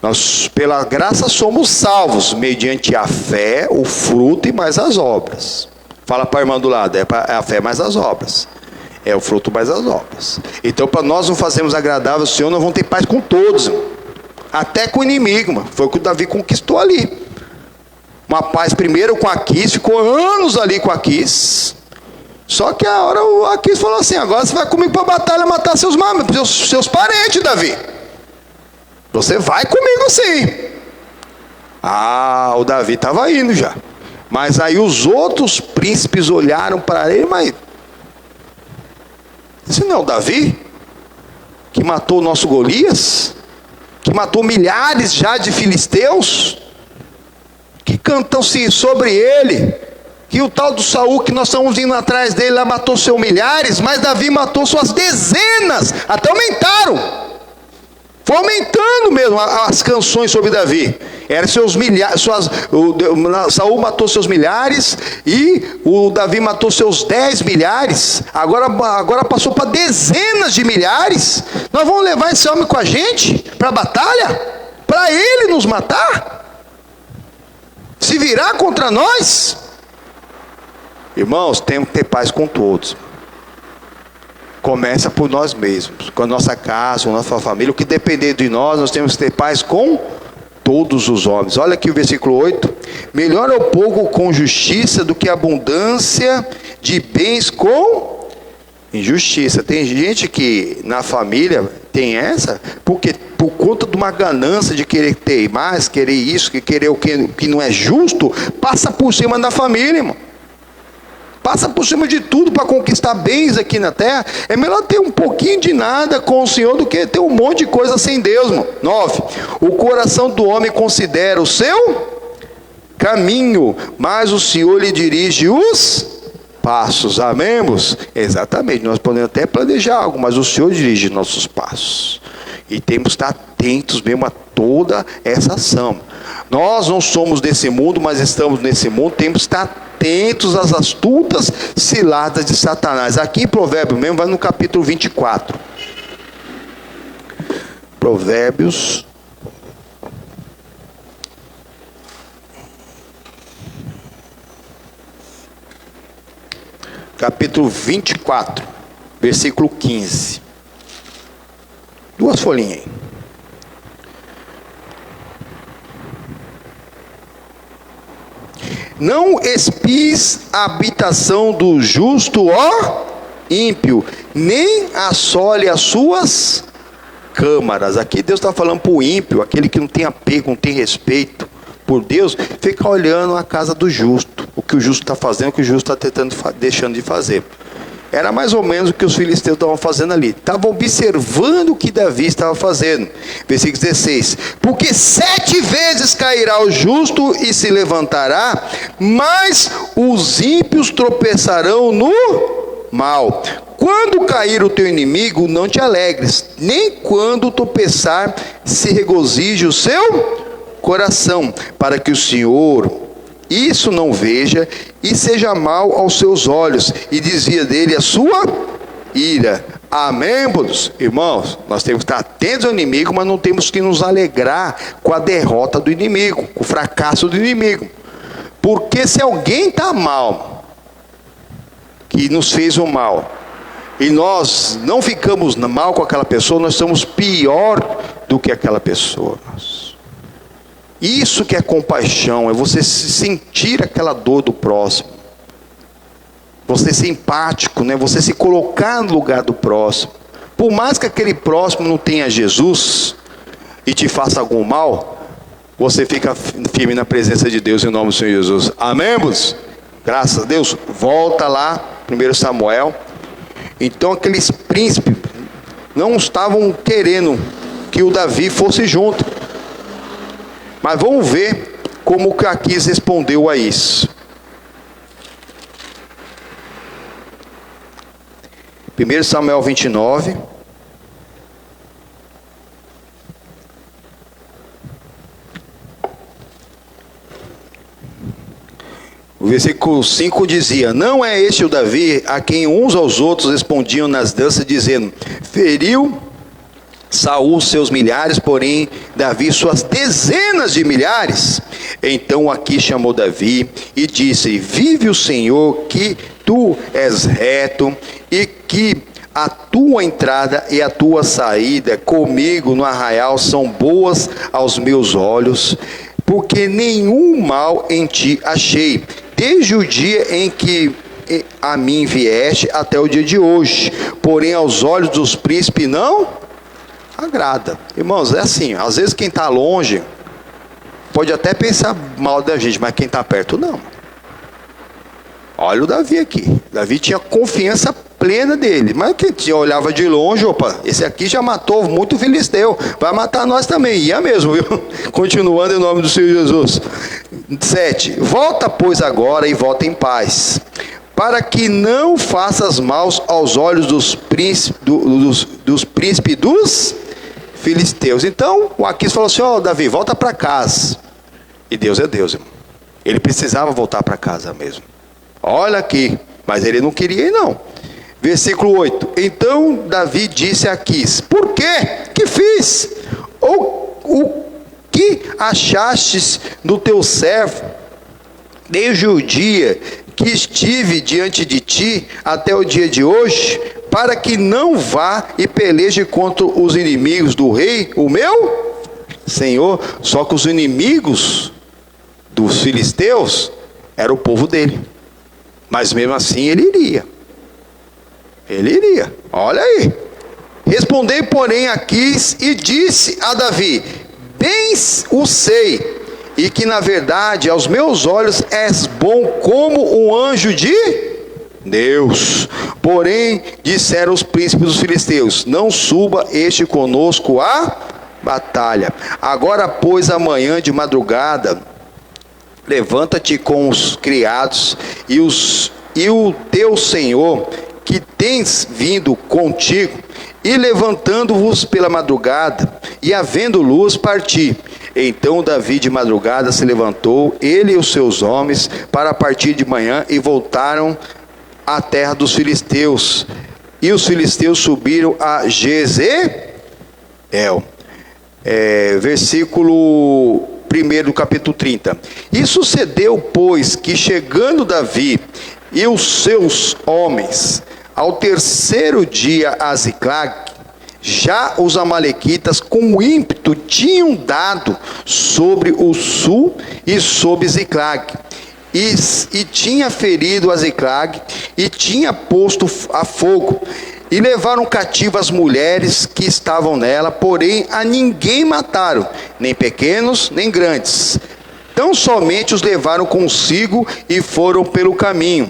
Nós, pela graça, somos salvos mediante a fé, o fruto e mais as obras. Fala para a irmã do lado: é a fé mais as obras. É o fruto mais as obras. Então, para nós não fazermos agradável ao Senhor, nós vamos ter paz com todos, até com o inimigo, mano. Foi o que o Davi conquistou ali. Uma paz primeiro com Aquis, ficou anos ali com Aquis. Só que a hora o Aquis falou assim: agora você vai comigo para a batalha matar seus parentes, Davi. Você vai comigo sim. O Davi estava indo já. Mas aí os outros príncipes olharam para ele, mas esse não é o Davi? Que matou o nosso Golias? Que matou milhares já de filisteus? Que cantam-se sobre ele? Que o tal do Saul, que nós estamos indo atrás dele, lá matou seus milhares, mas Davi matou suas dezenas, até aumentaram. Foi aumentando mesmo as canções sobre Davi. Eram seus milhares, Saul matou seus milhares e o Davi matou seus 10 milhares. Agora passou para dezenas de milhares. Nós vamos levar esse homem com a gente para a batalha? Para ele nos matar? Se virar contra nós? Irmãos, temos que ter paz com todos. Começa por nós mesmos, com a nossa casa, com a nossa família. O que depender de nós, nós temos que ter paz com todos os homens. Olha aqui o versículo 8. Melhor é o pouco com justiça do que a abundância de bens com injustiça. Tem gente que na família tem essa, porque por conta de uma ganância de querer ter mais, querer isso, querer o que não é justo, passa por cima da família, irmão. Passa por cima de tudo para conquistar bens aqui na terra. É melhor ter um pouquinho de nada com o Senhor do que ter um monte de coisa sem Deus, irmão. 9. O coração do homem considera o seu caminho, mas o Senhor lhe dirige os passos. Amém, irmãos? Exatamente. Nós podemos até planejar algo, mas o Senhor dirige nossos passos. E temos que estar atentos mesmo a toda essa ação. Nós não somos desse mundo, mas estamos nesse mundo. Temos que estar atentos às astutas ciladas de Satanás. Aqui em Provérbios mesmo, vai no capítulo 24. Provérbios. Capítulo 24, versículo 15. Duas folhinhas aí. Não espies a habitação do justo, ó ímpio, nem assole as suas câmaras. Aqui Deus está falando para o ímpio, aquele que não tem apego, não tem respeito por Deus, fica olhando a casa do justo, o que o justo está fazendo, o que o justo está deixando de fazer. Era mais ou menos o que os filisteus estavam fazendo ali. Estavam observando o que Davi estava fazendo. Versículo 16. Porque 7 vezes cairá o justo e se levantará, mas os ímpios tropeçarão no mal. quando cair o teu inimigo, não te alegres, nem quando tropeçar, se regozije o seu coração, para que o Senhor isso não veja e seja mal aos seus olhos, e desvia dele a sua ira. Amém, irmãos? Nós temos que estar atentos ao inimigo, mas não temos que nos alegrar com a derrota do inimigo, com o fracasso do inimigo. Porque se alguém está mal, que nos fez o mal, e nós não ficamos mal com aquela pessoa, nós somos pior do que aquela pessoa. Isso que é compaixão, é você sentir aquela dor do próximo, você ser empático, né? Você se colocar no lugar do próximo. Por mais que aquele próximo não tenha Jesus e te faça algum mal, você fica firme na presença de Deus em nome do Senhor Jesus. Amém, irmãos? Graças a Deus. Volta lá, 1 Samuel. Então aqueles príncipes não estavam querendo que o Davi fosse junto. Mas vamos ver como que Aquis respondeu a isso. 1 Samuel 29. O versículo 5 dizia: não é este o Davi a quem uns aos outros respondiam nas danças, dizendo: feriu Saul seus milhares, porém Davi suas dezenas de milhares. Então Aquis chamou Davi e disse: vive o Senhor, que tu és reto, e que a tua entrada e a tua saída comigo no arraial são boas aos meus olhos, porque nenhum mal em ti achei, desde o dia em que a mim vieste até o dia de hoje. Porém aos olhos dos príncipes não agrada. Irmãos, é assim, às vezes quem está longe pode até pensar mal da gente, mas quem está perto não. Olha o Davi aqui. Davi tinha confiança plena dele, mas quem olhava de longe, opa, esse aqui já matou muito filisteu, vai matar nós também. Ia mesmo, viu? Continuando em nome do Senhor Jesus. 7. Volta pois agora e volta em paz, para que não faças maus aos olhos dos príncipes dos filisteus. Então o Aquis falou assim: ó, Davi, volta para casa. E Deus é Deus, irmão. Ele precisava voltar para casa mesmo. Olha aqui, mas ele não queria ir não. Versículo 8. Então Davi disse a Aquis: por quê? Que fiz? Ou o que achastes no teu servo desde o dia que estive diante de ti até o dia de hoje, para que não vá e peleje contra os inimigos do rei, o meu Senhor? Só que os inimigos dos filisteus era o povo dele, mas mesmo assim ele iria, olha aí. Respondei porém Aquis e disse a Davi: bem o sei, e que na verdade aos meus olhos és bom como um anjo de Deus. Porém disseram os príncipes dos filisteus: não suba este conosco a batalha. Agora pois amanhã de madrugada levanta-te com os criados e o teu senhor que tens vindo contigo, e levantando-vos pela madrugada, e havendo luz, parti. Então Davi de madrugada se levantou, ele e os seus homens, para partir de manhã, e voltaram à terra dos filisteus. E os filisteus subiram a Jezreel. Versículo 1 do capítulo 30. E sucedeu, pois, que chegando Davi e os seus homens ao terceiro dia a Ziclag, já os amalequitas com ímpeto tinham dado sobre o sul e sobre Ziclag, e tinha ferido a Ziclag, e tinha posto a fogo, e levaram cativo as mulheres que estavam nela, porém a ninguém mataram, nem pequenos nem grandes. Tão somente os levaram consigo e foram pelo caminho.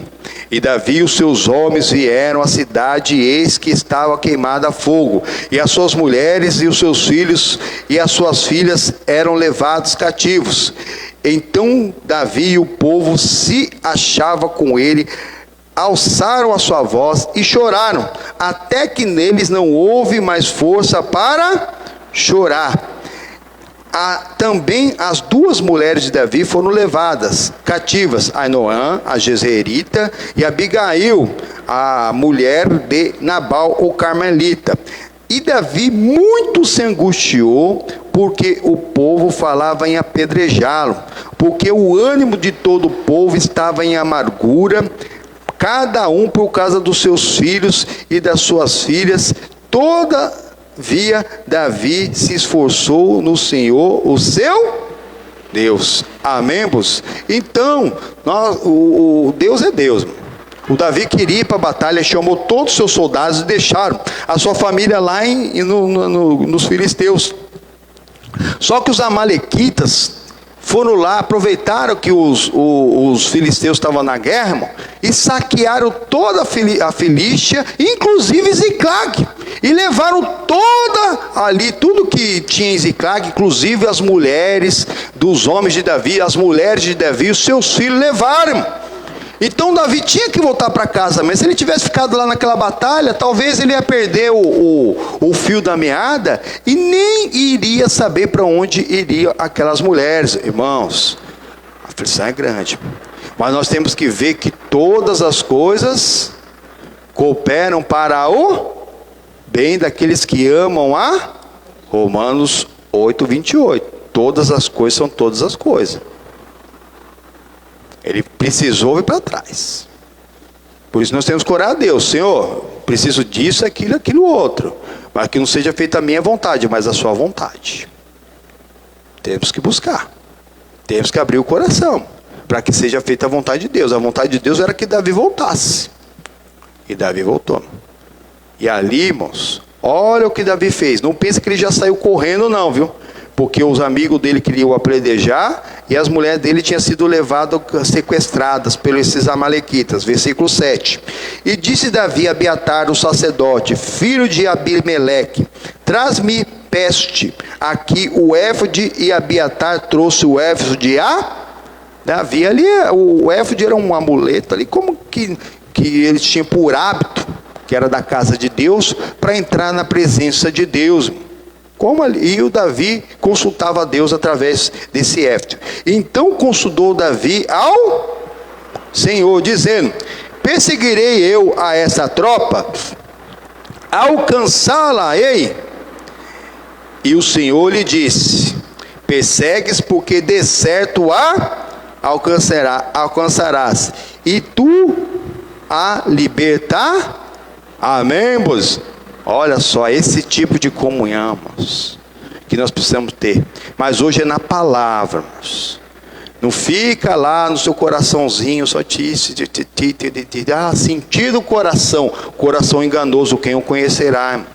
E Davi e os seus homens vieram à cidade, e eis que estava queimada a fogo, e as suas mulheres e os seus filhos e as suas filhas eram levados cativos. Então Davi e o povo se achava com ele alçaram a sua voz e choraram, até que neles não houve mais força para chorar. Também as duas mulheres de Davi foram levadas cativas, Ainoã, a jezreelita, e Abigail, a mulher de Nabal, o carmelita. E Davi muito se angustiou, porque o povo falava em apedrejá-lo, porque o ânimo de todo o povo estava em amargura, cada um por causa dos seus filhos e das suas filhas. Todavia Davi se esforçou no Senhor, o seu Deus. Amém, irmãos? Então, o Deus é Deus. O Davi queria ir para a batalha, chamou todos os seus soldados e deixaram a sua família lá nos filisteus. Só que os amalequitas foram lá, aproveitaram que os filisteus estavam na guerra, irmão, e saquearam toda a Filístia, inclusive Ziclag, e levaram toda ali, tudo que tinha em Ziclag, inclusive as mulheres dos homens de Davi, as mulheres de Davi, os seus filhos levaram. Então Davi tinha que voltar para casa, mas se ele tivesse ficado lá naquela batalha, talvez ele ia perder o fio da meada e nem iria saber para onde iriam aquelas mulheres. Irmãos, a aflição é grande, mas nós temos que ver que todas as coisas cooperam para o bem daqueles que amam a Romanos 8:28. Todas as coisas são todas as coisas. Ele precisou vir para trás. Por isso nós temos que orar a Deus: Senhor, preciso disso, aquilo outro, mas que não seja feita a minha vontade, mas a sua vontade. Temos que buscar, temos que abrir o coração, para que seja feita a vontade de Deus. A vontade de Deus era que Davi voltasse, e Davi voltou. E ali, irmãos, olha o que Davi fez. Não pense que ele já saiu correndo não, viu? Porque os amigos dele queriam apedrejar, e as mulheres dele tinham sido levadas, sequestradas pelos esses amalequitas. Versículo 7. E disse Davi a Abiatar, o sacerdote, filho de Abimeleque: traz-me peste aqui o éfode. E Abiatar trouxe o éfode a Davi. Ali o éfode era um amuleto ali, como que eles tinham por hábito, que era da casa de Deus, para entrar na presença de Deus. E o Davi consultava a Deus através desse éfode. Então consultou Davi ao Senhor, dizendo: perseguirei eu a essa tropa, alcançá-la-ei? E o Senhor lhe disse: persegues, porque de certo a alcançarás, e tu a libertar. Amém, irmãos? Olha só, esse tipo de comunhão, irmãos, que nós precisamos ter. Mas hoje é na palavra, irmãos. Não fica lá no seu coraçãozinho, só sentir do coração. Coração enganoso, quem o conhecerá, irmão?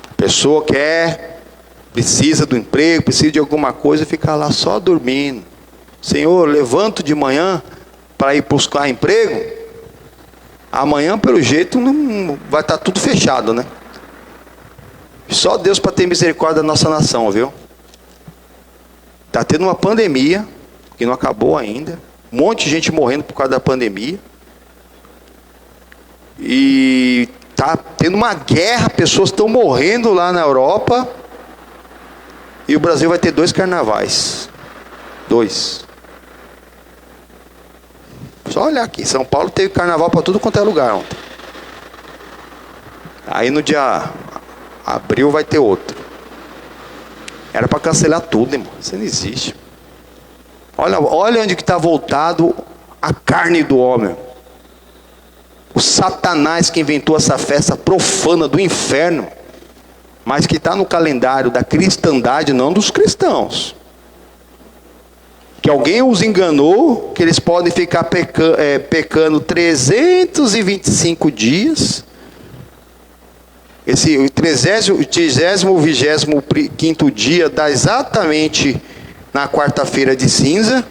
A pessoa precisa do emprego, precisa de alguma coisa, fica lá só dormindo. Senhor, levanto de manhã para ir buscar emprego. Amanhã, pelo jeito, não vai estar tudo fechado, né? Só Deus para ter misericórdia da nossa nação, viu? Está tendo uma pandemia, que não acabou ainda. Um monte de gente morrendo por causa da pandemia. E está tendo uma guerra, pessoas estão morrendo lá na Europa. E o Brasil vai ter 2 carnavais. 2. Só olhar aqui, São Paulo teve carnaval para tudo quanto é lugar ontem. Aí no dia abril vai ter outro. Era para cancelar tudo, irmão. Isso não existe. Olha onde que está voltado a carne do homem. O Satanás que inventou essa festa profana do inferno, mas que está no calendário da cristandade, não dos cristãos. Que alguém os enganou, que eles podem ficar pecando 325 dias. Esse 25º dia dá exatamente na quarta-feira de cinza.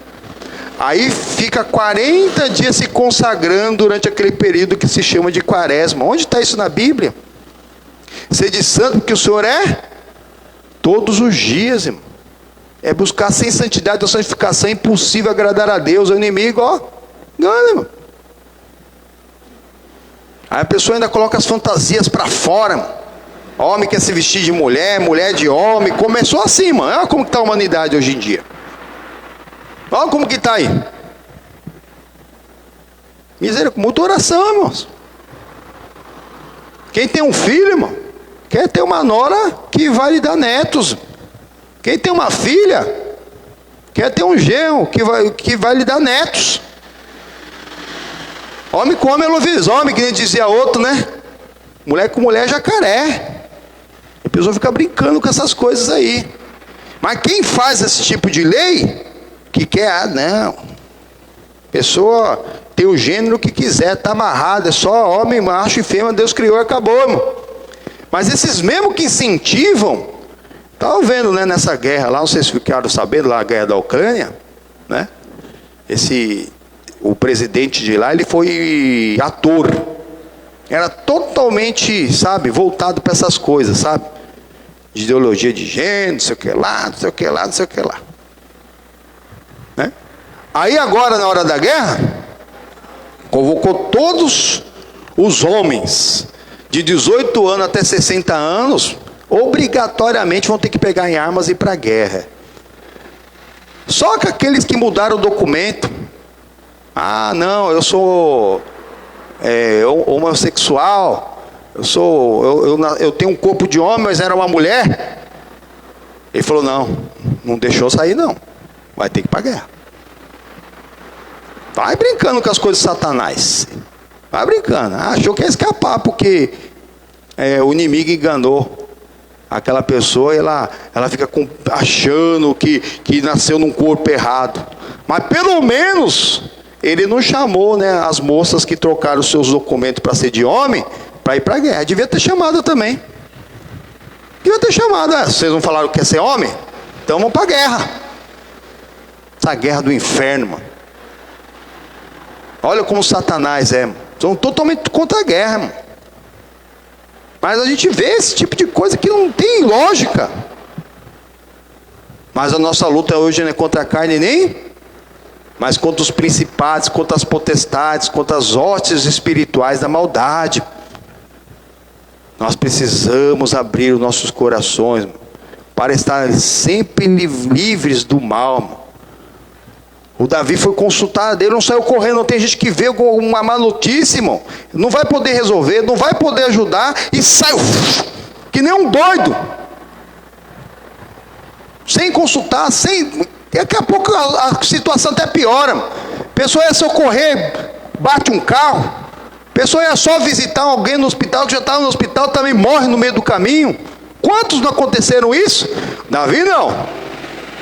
Aí fica 40 dias se consagrando durante aquele período que se chama de quaresma. Onde está isso na Bíblia? Sede santo porque o Senhor é todos os dias, irmão. É buscar sem santidade ou santificação, é impossível agradar a Deus. O inimigo, Engana, irmão. Aí a pessoa ainda coloca as fantasias para fora, mano. Homem quer se vestir de mulher, mulher de homem. Começou assim, mano. Olha como que está a humanidade hoje em dia. Olha como que está aí. Misericórdia, muita oração, irmãos. Quem tem um filho, irmão, quer ter uma nora que vai lhe dar netos. Quem tem uma filha, quer ter um genro que vai lhe dar netos. Homem com homem é lobisomem, que nem dizia outro, né? Mulher com mulher é jacaré. A pessoa fica brincando com essas coisas aí. Mas quem faz esse tipo de lei, que quer, não. Pessoa tem o gênero que quiser, está amarrado, é só homem, macho e fêmea, Deus criou e acabou, irmão. Mas esses mesmo que incentivam, estavam vendo, né, nessa guerra lá, não sei se ficaram sabendo, lá a guerra da Ucrânia, né? O presidente de lá, ele foi ator. Era totalmente, sabe, voltado para essas coisas, sabe? De ideologia de gênero, não sei o que lá, não sei o que lá, não sei o que lá. Né? Aí agora, na hora da guerra, convocou todos os homens de 18 anos até 60 anos, obrigatoriamente vão ter que pegar em armas e ir para a guerra. Só que aqueles que mudaram o documento, ah, não, eu sou homossexual, eu tenho um corpo de homem, mas era uma mulher. Ele falou, não deixou sair não, vai ter que ir para a guerra. Vai brincando com as coisas de Satanás. Vai brincando. Achou que ia escapar porque o inimigo enganou aquela pessoa e ela fica achando que nasceu num corpo errado. Mas pelo menos ele não chamou, né, as moças que trocaram os seus documentos para ser de homem para ir para a guerra. Devia ter chamado também. Devia ter chamado. Vocês não falaram que quer ser homem? Então vamos para a guerra. Essa guerra do inferno, mano. Olha como Satanás é, mano. São totalmente contra a guerra, mano. Mas a gente vê esse tipo de coisa que não tem lógica. Mas a nossa luta hoje não é contra a carne nem, mas contra os principados, contra as potestades, contra as hostes espirituais da maldade. Nós precisamos abrir os nossos corações, mano, para estar sempre livres do mal, mano. O Davi foi consultar a Deus, não saiu correndo. Não tem gente que vê com uma má notícia, irmão, não vai poder resolver, não vai poder ajudar, e sai que nem um doido, sem consultar, daqui a pouco a situação até piora. A pessoa ia socorrer, bate um carro. A pessoa ia só visitar alguém no hospital, que já estava no hospital, também morre no meio do caminho. Quantos não aconteceram isso? Davi não.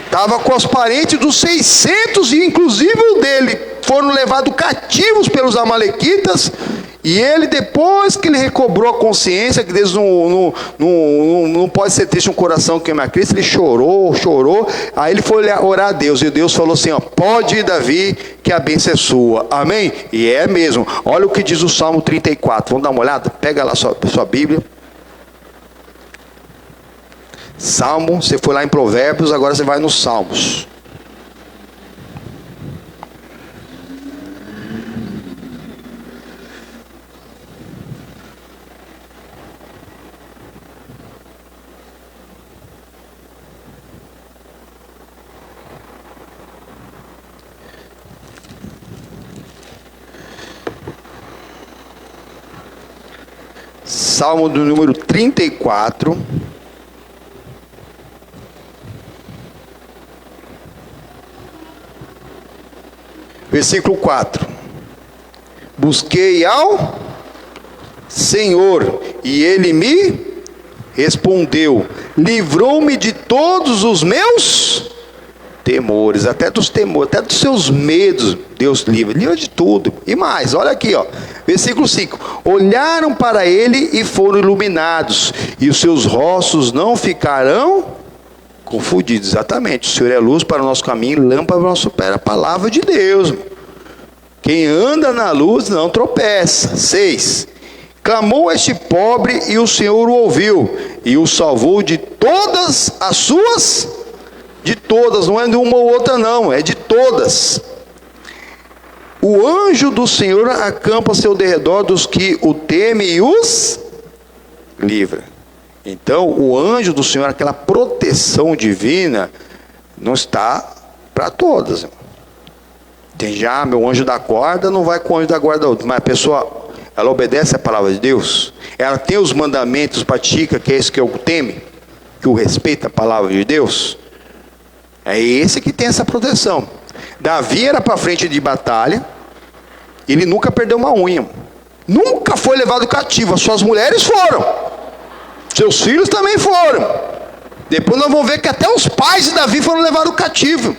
Estava com os parentes dos 600, e inclusive o dele foram levados cativos pelos amalequitas. E ele, depois que ele recobrou a consciência, que Deus não pode ser triste um coração que ama a Cristo, ele chorou. Aí ele foi orar a Deus, e Deus falou assim, pode ir, Davi, que a bênção é sua. Amém? E é mesmo. Olha o que diz o Salmo 34. Vamos dar uma olhada? Pega lá sua Bíblia. Salmo, você foi lá em Provérbios, agora você vai nos Salmos. Salmo do número 34. Versículo 4. Busquei ao Senhor, e Ele me respondeu, livrou-me de todos os meus temores, até dos temores, até dos seus medos, Deus livra de tudo. E mais, olha aqui, versículo 5, olharam para Ele e foram iluminados, e os seus rostos não ficarão confundido. Exatamente, o Senhor é luz para o nosso caminho, lâmpada para o nosso pé, a palavra de Deus. Quem anda na luz não tropeça. 6, clamou este pobre e o Senhor o ouviu e o salvou de todas as suas, de todas, não é de uma ou outra não, é de todas. O anjo do Senhor acampa ao seu derredor dos que o temem e os livra. Então, o anjo do Senhor, aquela proteção divina, não está para todas. Tem já, meu anjo da guarda não vai com o anjo da guarda outro, mas a pessoa, ela obedece a palavra de Deus, ela tem os mandamentos, pratica, que é esse que eu teme, que o respeita a palavra de Deus, é esse que tem essa proteção. Davi era para frente de batalha, ele nunca perdeu uma unha, nunca foi levado cativo, as suas mulheres foram, seus filhos também foram. Depois nós vamos ver que até os pais de Davi foram levados cativo.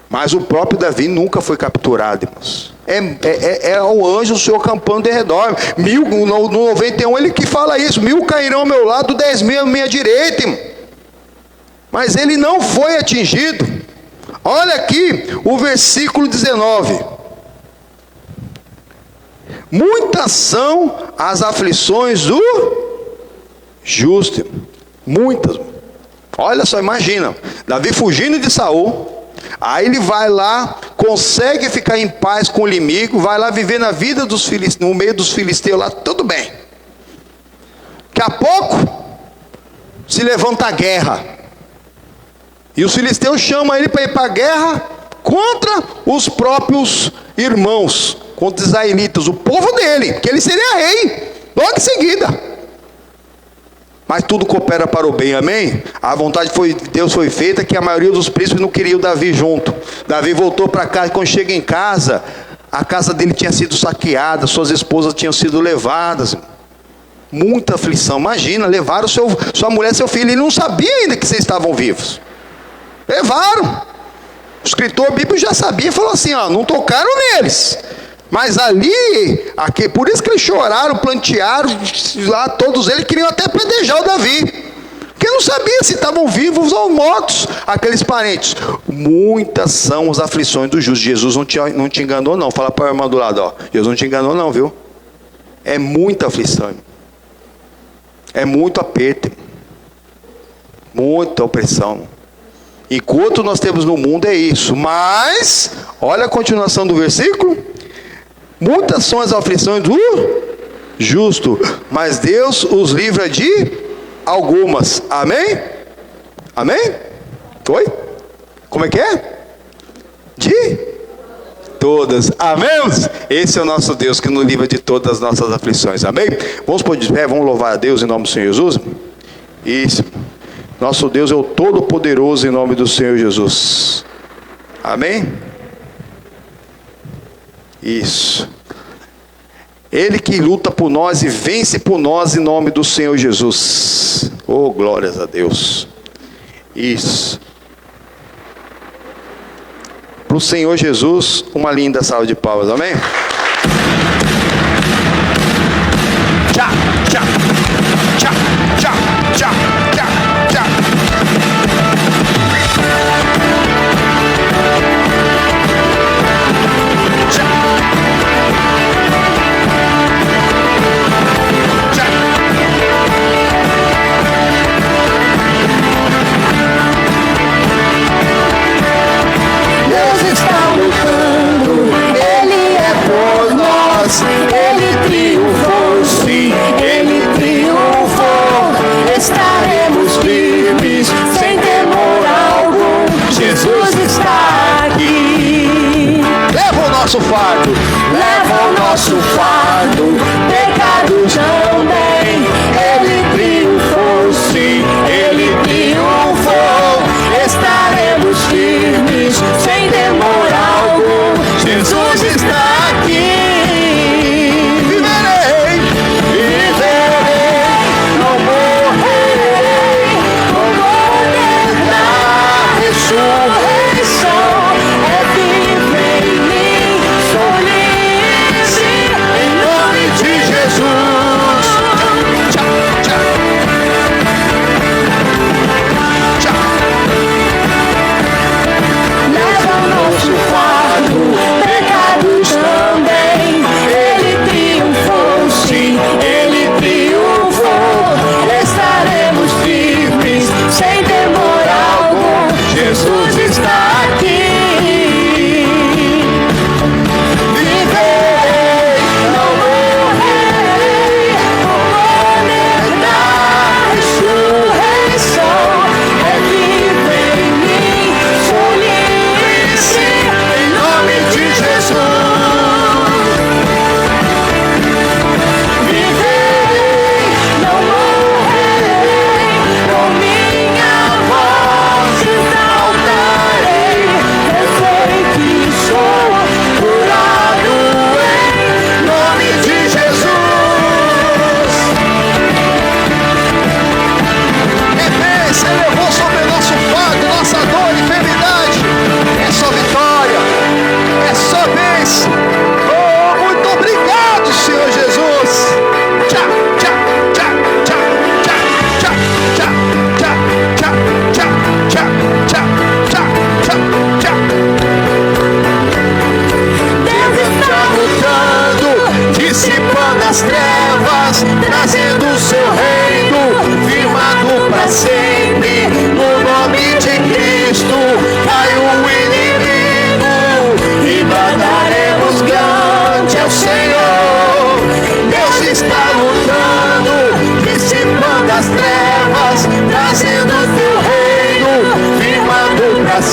Mas o próprio Davi nunca foi capturado, irmãos. É o anjo do Senhor acampando de redor. No 91 ele que fala isso: 1000 cairão ao meu lado, 10.000 à minha direita, irmão. Mas ele não foi atingido. Olha aqui o versículo 19. Muitas são as aflições do justo. Muitas. Olha só, imagina. Davi fugindo de Saul. Aí ele vai lá, consegue ficar em paz com o inimigo, vai lá viver na vida dos filisteus, no meio dos filisteus lá, tudo bem. Daqui a pouco se levanta a guerra. E os filisteus chamam ele para ir para a guerra contra os próprios irmãos, contra os israelitas, o povo dele, que ele seria rei, logo em seguida. Mas tudo coopera para o bem, amém? A vontade de Deus foi feita, que a maioria dos príncipes não queria o Davi junto. Davi voltou para casa, quando chega em casa, a casa dele tinha sido saqueada, suas esposas tinham sido levadas. Muita aflição, imagina, levaram sua mulher, seu filho, ele não sabia ainda que vocês estavam vivos. Levaram. O escritor bíblico já sabia, falou assim, ó, não tocaram neles. Mas ali, por isso que eles choraram, plantearam, lá todos eles queriam até apedrejar o Davi, porque não sabia se estavam vivos ou mortos, aqueles parentes. Muitas são as aflições do justo. Jesus não te enganou não, fala para a irmã do lado, ó, Jesus não te enganou não, viu? É muita aflição, é muito aperto, muita opressão. Enquanto nós temos no mundo é isso, mas, olha a continuação do versículo. Muitas são as aflições do justo, mas Deus os livra de algumas. Amém? Amém? Oi? Como é que é? De todas. Amém? Esse é o nosso Deus que nos livra de todas as nossas aflições. Amém? Vamos pôr de pé, vamos louvar a Deus em nome do Senhor Jesus. Isso. Nosso Deus é o Todo-Poderoso em nome do Senhor Jesus. Amém? Isso. Ele que luta por nós e vence por nós em nome do Senhor Jesus. Oh, glórias a Deus. Isso. Para o Senhor Jesus, uma linda salva de palmas. Amém? Tchau, tchau, tchau, tchau, tchau, tchau, tchau. Ele triunfou, sim, ele triunfou, está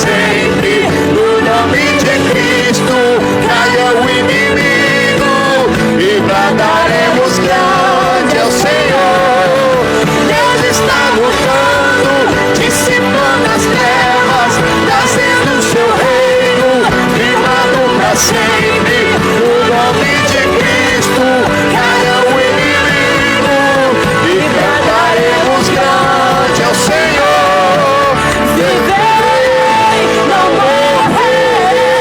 sempre. No nome de Cristo caia o inimigo e bradaremos grande ao Senhor. Deus está lutando, dissipando as trevas, trazendo o seu reino, firmado para sempre. No nome de Cristo caia o inimigo e bradaremos grande ao Senhor. Viverei, não morrerei,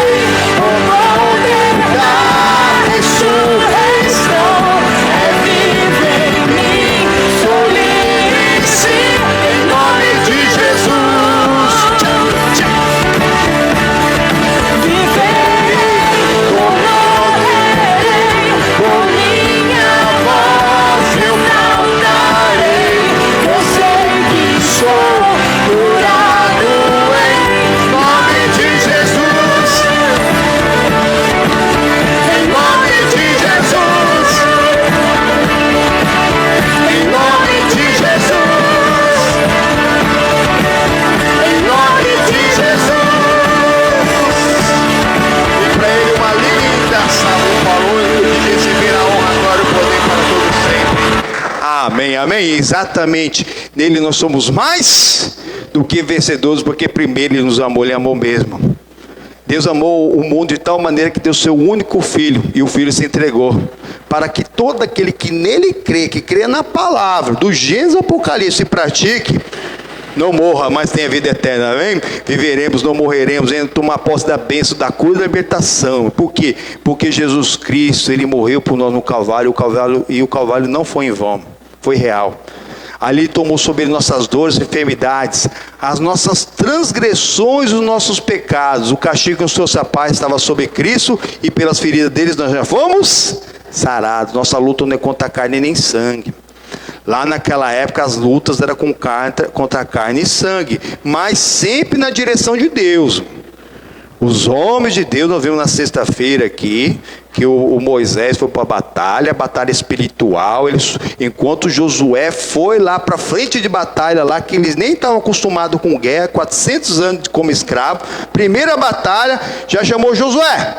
o poder da ressurreição é viver em mim. Sou livre sim, em nome de Jesus. Viverei, não morrerei, com minha voz eu cantarei. Eu sei que sou curado em nome de Jesus. Em nome de Jesus. Em nome de Jesus. Em nome de Jesus. E para ele uma linda salva falou e receber a honra, a glória e o poder para todos sempre. Amém, amém. Exatamente. Nele nós somos mais do que vencedores, porque primeiro ele nos amou, ele amou mesmo. Deus amou o mundo de tal maneira que deu seu único filho, e o filho se entregou, para que todo aquele que nele crê, que crê na palavra, do Gênesis ao Apocalipse, e pratique, não morra, mas tenha vida eterna, amém? Viveremos, não morreremos, em tomar posse da bênção, da cura e da libertação. Por quê? Porque Jesus Cristo, ele morreu por nós no Calvário, e o Calvário não foi em vão, foi real. Ali tomou sobre ele nossas dores e enfermidades, as nossas transgressões, os nossos pecados. O castigo que nos trouxe a paz estava sobre Cristo, e pelas feridas deles nós já fomos sarados. Nossa luta não é contra a carne nem sangue. Lá naquela época as lutas eram contra carne e sangue, mas sempre na direção de Deus. Os homens de Deus, nós vimos na sexta-feira aqui, que o Moisés foi para a batalha espiritual, enquanto Josué foi lá para frente de batalha, lá que eles nem estavam acostumados com guerra, 400 anos como escravo, primeira batalha, já chamou Josué,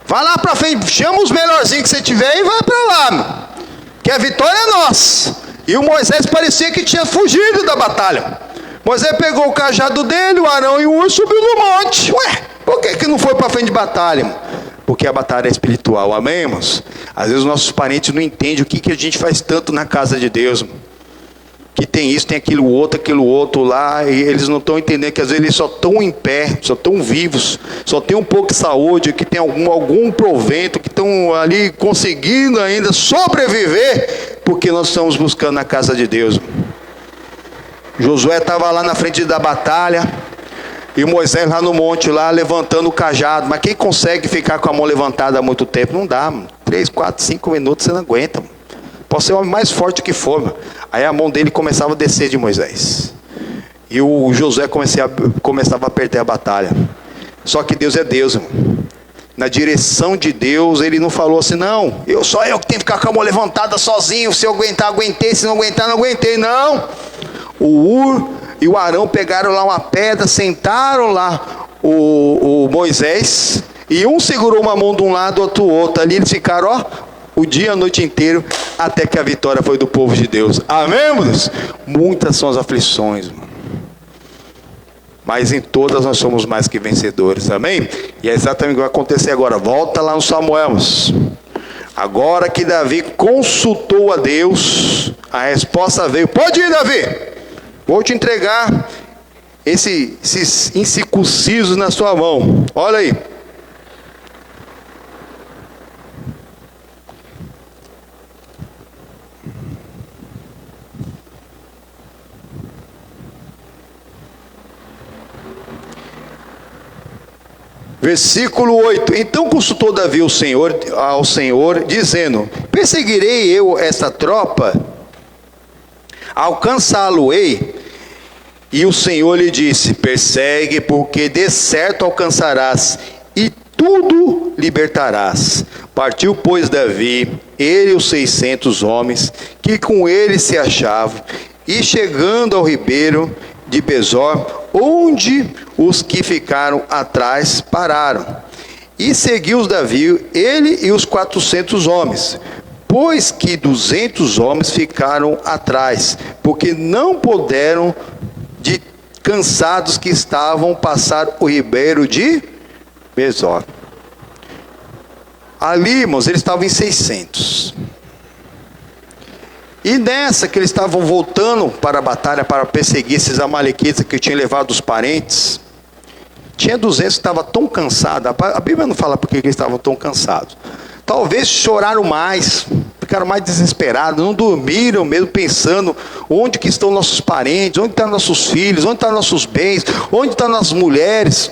vai lá para frente, chama os melhorzinhos que você tiver e vai para lá, meu, que a vitória é nossa. E o Moisés parecia que tinha fugido da batalha. Moisés pegou o cajado dele, o Arão e o urso, subiu no monte. Ué, por que não foi para frente de batalha, irmão? Porque a batalha é espiritual, amém, irmãos? Às vezes os nossos parentes não entendem o que a gente faz tanto na casa de Deus, irmão. Que tem isso, tem aquilo outro lá, e eles não estão entendendo que às vezes eles só estão em pé, só estão vivos, só tem um pouco de saúde, que tem algum provento, que estão ali conseguindo ainda sobreviver, porque nós estamos buscando na casa de Deus. Josué estava lá na frente da batalha, e Moisés lá no monte, lá levantando o cajado. Mas quem consegue ficar com a mão levantada há muito tempo? Não dá, mano. 3, 4, 5 minutos você não aguenta, mano. Pode ser o homem mais forte que for, mano. Aí a mão dele começava a descer de Moisés, e o Josué começava a perder a batalha. Só que Deus é Deus, irmão. Na direção de Deus, ele não falou assim, não, só eu que tenho que ficar com a mão levantada sozinho. Se eu aguentar, aguentei. Se não aguentar, não aguentei. Não. O Ur e o Arão pegaram lá uma pedra, sentaram lá o Moisés, e um segurou uma mão de um lado, outro outro. Ali eles ficaram, ó, o dia, a noite inteiro, até que a vitória foi do povo de Deus. Amém, irmãos? Muitas são as aflições, irmão, mas em todas nós somos mais que vencedores, amém? E é exatamente o que vai acontecer agora. Volta lá no Samuel, irmãos. Agora que Davi consultou a Deus, a resposta veio. Pode ir, Davi, vou te entregar esses incircuncisos na sua mão. Olha aí. Versículo 8. Então consultou Davi ao Senhor, dizendo: perseguirei eu esta tropa? Alcançá-lo-ei? E o Senhor lhe disse: persegue, porque de certo alcançarás, e tudo libertarás. Partiu, pois, Davi, ele e os 600 homens que com ele se achavam, e chegando ao ribeiro de Besor, onde os que ficaram atrás pararam. E seguiu Davi, ele e os 400 homens, pois que 200 homens ficaram atrás, porque não puderam, de cansados que estavam, passar o ribeiro de Besor. Ali, irmãos, eles estavam em 600. E nessa que eles estavam voltando para a batalha, para perseguir esses amalequitas que tinham levado os parentes, tinha 200 que estavam tão cansados. A Bíblia não fala por que eles estavam tão cansados. Talvez choraram mais, ficaram mais desesperados, não dormiram mesmo, pensando onde que estão nossos parentes, onde estão nossos filhos, onde estão nossos bens, onde estão nossas mulheres.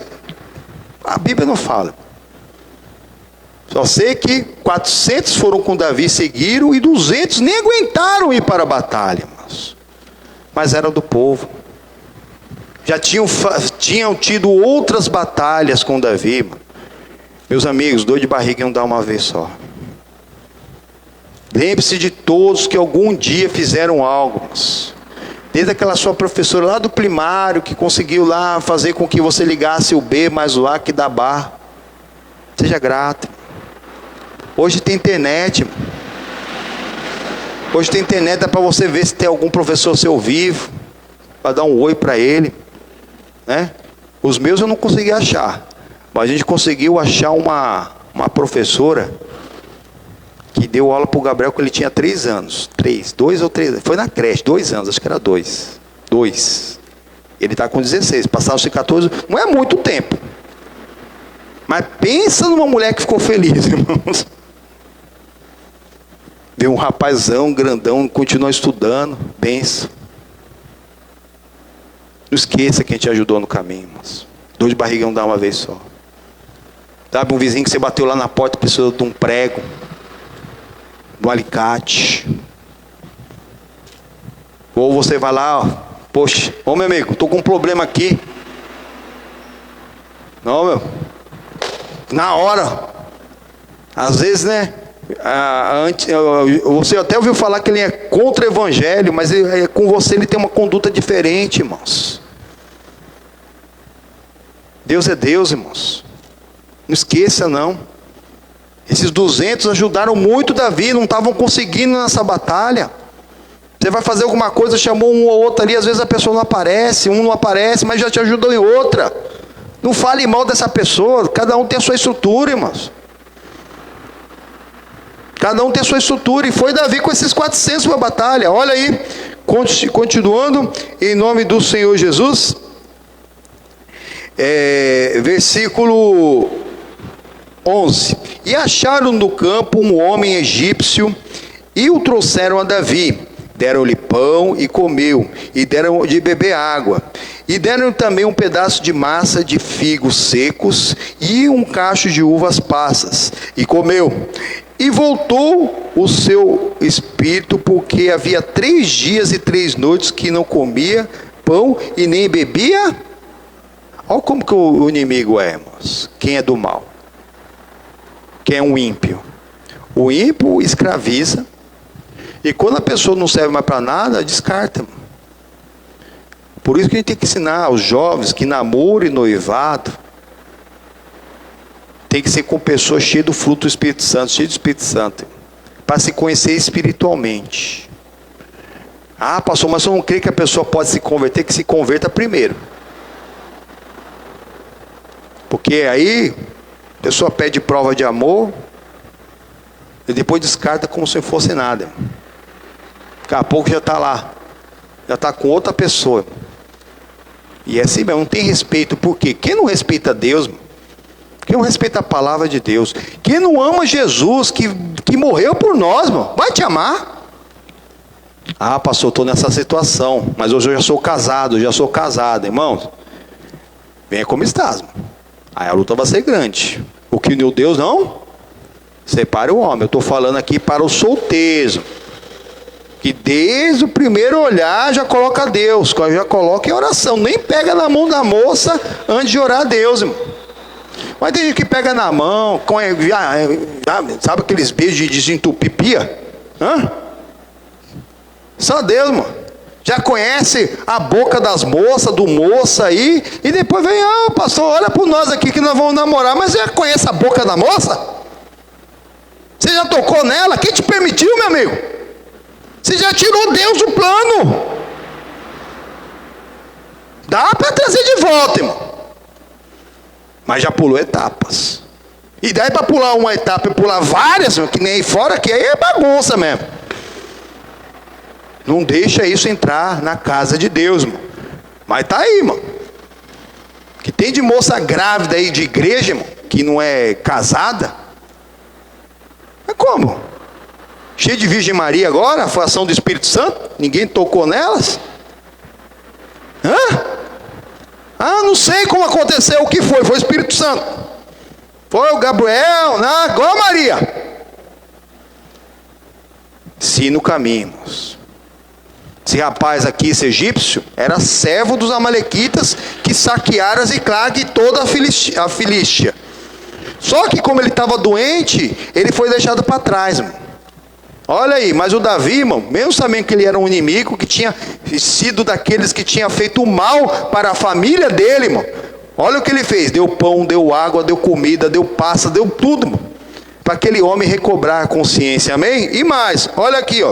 A Bíblia não fala. Só sei que 400 foram com Davi, seguiram, e 200 nem aguentaram ir para a batalha, mas eram do povo. Já tinham tido outras batalhas com Davi, mano. Meus amigos, dor de barriga não dá uma vez só. Lembre-se de todos que algum dia fizeram algo, desde aquela sua professora lá do primário, que conseguiu lá fazer com que você ligasse o B mais o A que dá bar. Seja grato. Hoje tem internet. Hoje tem internet, dá para você ver se tem algum professor seu vivo, para dar um oi para ele, né? Os meus eu não consegui achar, mas a gente conseguiu achar uma professora que deu aula para o Gabriel quando ele tinha 3 anos. 2 ou 3, foi na creche, 2 anos, acho que era 2. Ele está com 16, passaram-se 14, não é muito tempo. Mas pensa numa mulher que ficou feliz, irmãos. Vê um rapazão, grandão, continua estudando, benção. Não esqueça quem te ajudou no caminho, irmãos. Dor de barriga não dá uma vez só. Sabe, um vizinho que você bateu lá na porta, precisou de um prego, de um alicate. Ou você vai lá, ó, poxa, ô meu amigo, estou com um problema aqui. Não, meu. Na hora. Às vezes, né? Você até ouviu falar que ele é contra o evangelho, mas com você ele tem uma conduta diferente, irmãos. Deus é Deus, irmãos. Não esqueça, não. Esses 200 ajudaram muito Davi, não estavam conseguindo nessa batalha. Você vai fazer alguma coisa, chamou um ou outro ali, às vezes a pessoa não aparece, um não aparece, mas já te ajudou em outra. Não fale mal dessa pessoa, cada um tem a sua estrutura, irmãos. Cada um tem a sua estrutura, e foi Davi com esses 400 para a batalha. Olha aí, continuando, em nome do Senhor Jesus, versículo 11. E acharam no campo um homem egípcio, e o trouxeram a Davi. Deram-lhe pão e comeu, e deram de beber água. E deram também um pedaço de massa de figos secos, e um cacho de uvas passas, e comeu. E voltou o seu espírito, porque havia 3 dias e 3 noites que não comia pão e nem bebia. Olha como que o inimigo é, irmãos. Quem é do mal? Quem é um ímpio? O ímpio escraviza, e quando a pessoa não serve mais para nada, descarta. Por isso que a gente tem que ensinar aos jovens que namoro e noivado tem que ser com pessoas cheias do fruto do Espírito Santo, cheio do Espírito Santo, para se conhecer espiritualmente. Ah, pastor, mas eu não creio que a pessoa pode se converter, que se converta primeiro. Porque aí a pessoa pede prova de amor e depois descarta como se não fosse nada. Daqui a pouco já está lá, já está com outra pessoa. E é assim mesmo, não tem respeito. Por quê? Quem não respeita Deus, quem não respeita a palavra de Deus, quem não ama Jesus, que morreu por nós, mano, vai te amar? Ah, pastor, eu estou nessa situação, mas hoje eu já sou casado, irmãos. Venha como estás, mano. Aí a luta vai ser grande. O que uniu Deus não separe o homem. Eu estou falando aqui para os solteiros, que desde o primeiro olhar já coloca Deus, já coloca em oração, nem pega na mão da moça antes de orar a Deus, irmão. Mas tem gente que pega na mão, sabe aqueles beijos de desentupir pia? Só Deus, mano. Já conhece a boca das moças, do moço aí, e depois vem, pastor, olha por nós aqui que nós vamos namorar, mas já conhece a boca da moça? Você já tocou nela? Quem te permitiu, meu amigo? Você já tirou Deus do plano. Dá para trazer de volta, irmão. Mas já pulou etapas. E daí para pular uma etapa e pular várias, que nem aí fora, que aí é bagunça mesmo. Não deixa isso entrar na casa de Deus, irmão. Mas tá aí, irmão. Que tem de moça grávida aí de igreja, irmão, que não é casada. Mas como? Cheio de Virgem Maria agora, foi ação do Espírito Santo? Ninguém tocou nelas? Não sei como aconteceu, o que foi? Foi o Espírito Santo. Foi o Gabriel, igual a Maria. Se no caminho. Esse rapaz aqui, esse egípcio, era servo dos amalequitas que saquearam Ziclag e toda a Filístia. Só que como ele estava doente, ele foi deixado para trás, irmão. Olha aí, mas o Davi, irmão, mesmo sabendo que ele era um inimigo, que tinha sido daqueles que tinha feito mal para a família dele, irmão. Olha o que ele fez, deu pão, deu água, deu comida, deu passa, deu tudo, irmão, para aquele homem recobrar a consciência, amém? E mais, olha aqui,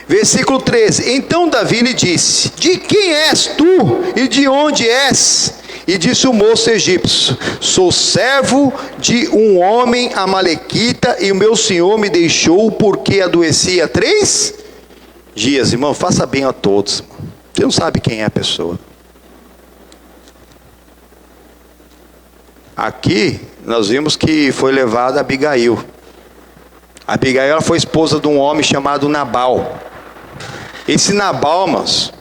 versículo 13, então Davi lhe disse, de quem és tu e de onde és? E disse o moço egípcio, sou servo de um homem amalequita, e o meu senhor me deixou porque adoecia 3 dias. Irmão, faça bem a todos, irmão. Você não sabe quem é a pessoa. Aqui nós vimos que foi levada Abigail. Abigail, ela foi esposa de um homem chamado Nabal. Esse Nabal, irmãos,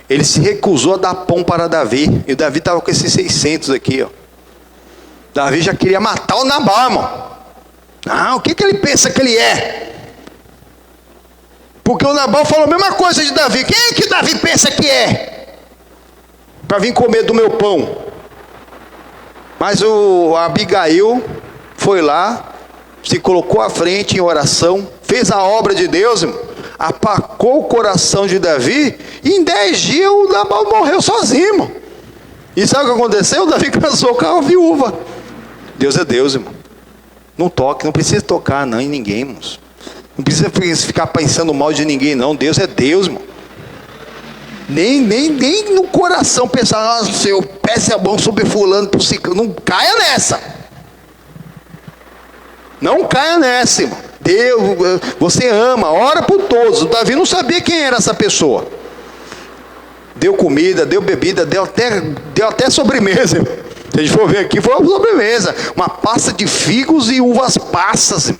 ele se recusou a dar pão para Davi. E o Davi estava com esses 600 aqui, Davi já queria matar o Nabal, irmão. O que ele pensa que ele é? Porque o Nabal falou a mesma coisa de Davi. Quem é que Davi pensa que é? Para vir comer do meu pão. Mas a Abigail foi lá, se colocou à frente em oração, fez a obra de Deus, irmão. Apacou o coração de Davi, e em 10 dias o Nabal morreu sozinho, irmão. E sabe o que aconteceu? O Davi casou com a viúva. Deus é Deus, irmão. Não toque, não precisa tocar não em ninguém, irmãos. Não precisa ficar pensando mal de ninguém não. Deus é Deus, irmão. Nem no coração pensar, se eu peço a mão sobre fulano pro ciclano. Não caia nessa. Não caia nessa, irmão. Deus, você ama, ora por todos. O Davi não sabia quem era essa pessoa. Deu comida, deu bebida, deu até sobremesa. Se a gente for ver aqui, foi uma sobremesa. Uma pasta de figos e uvas passas.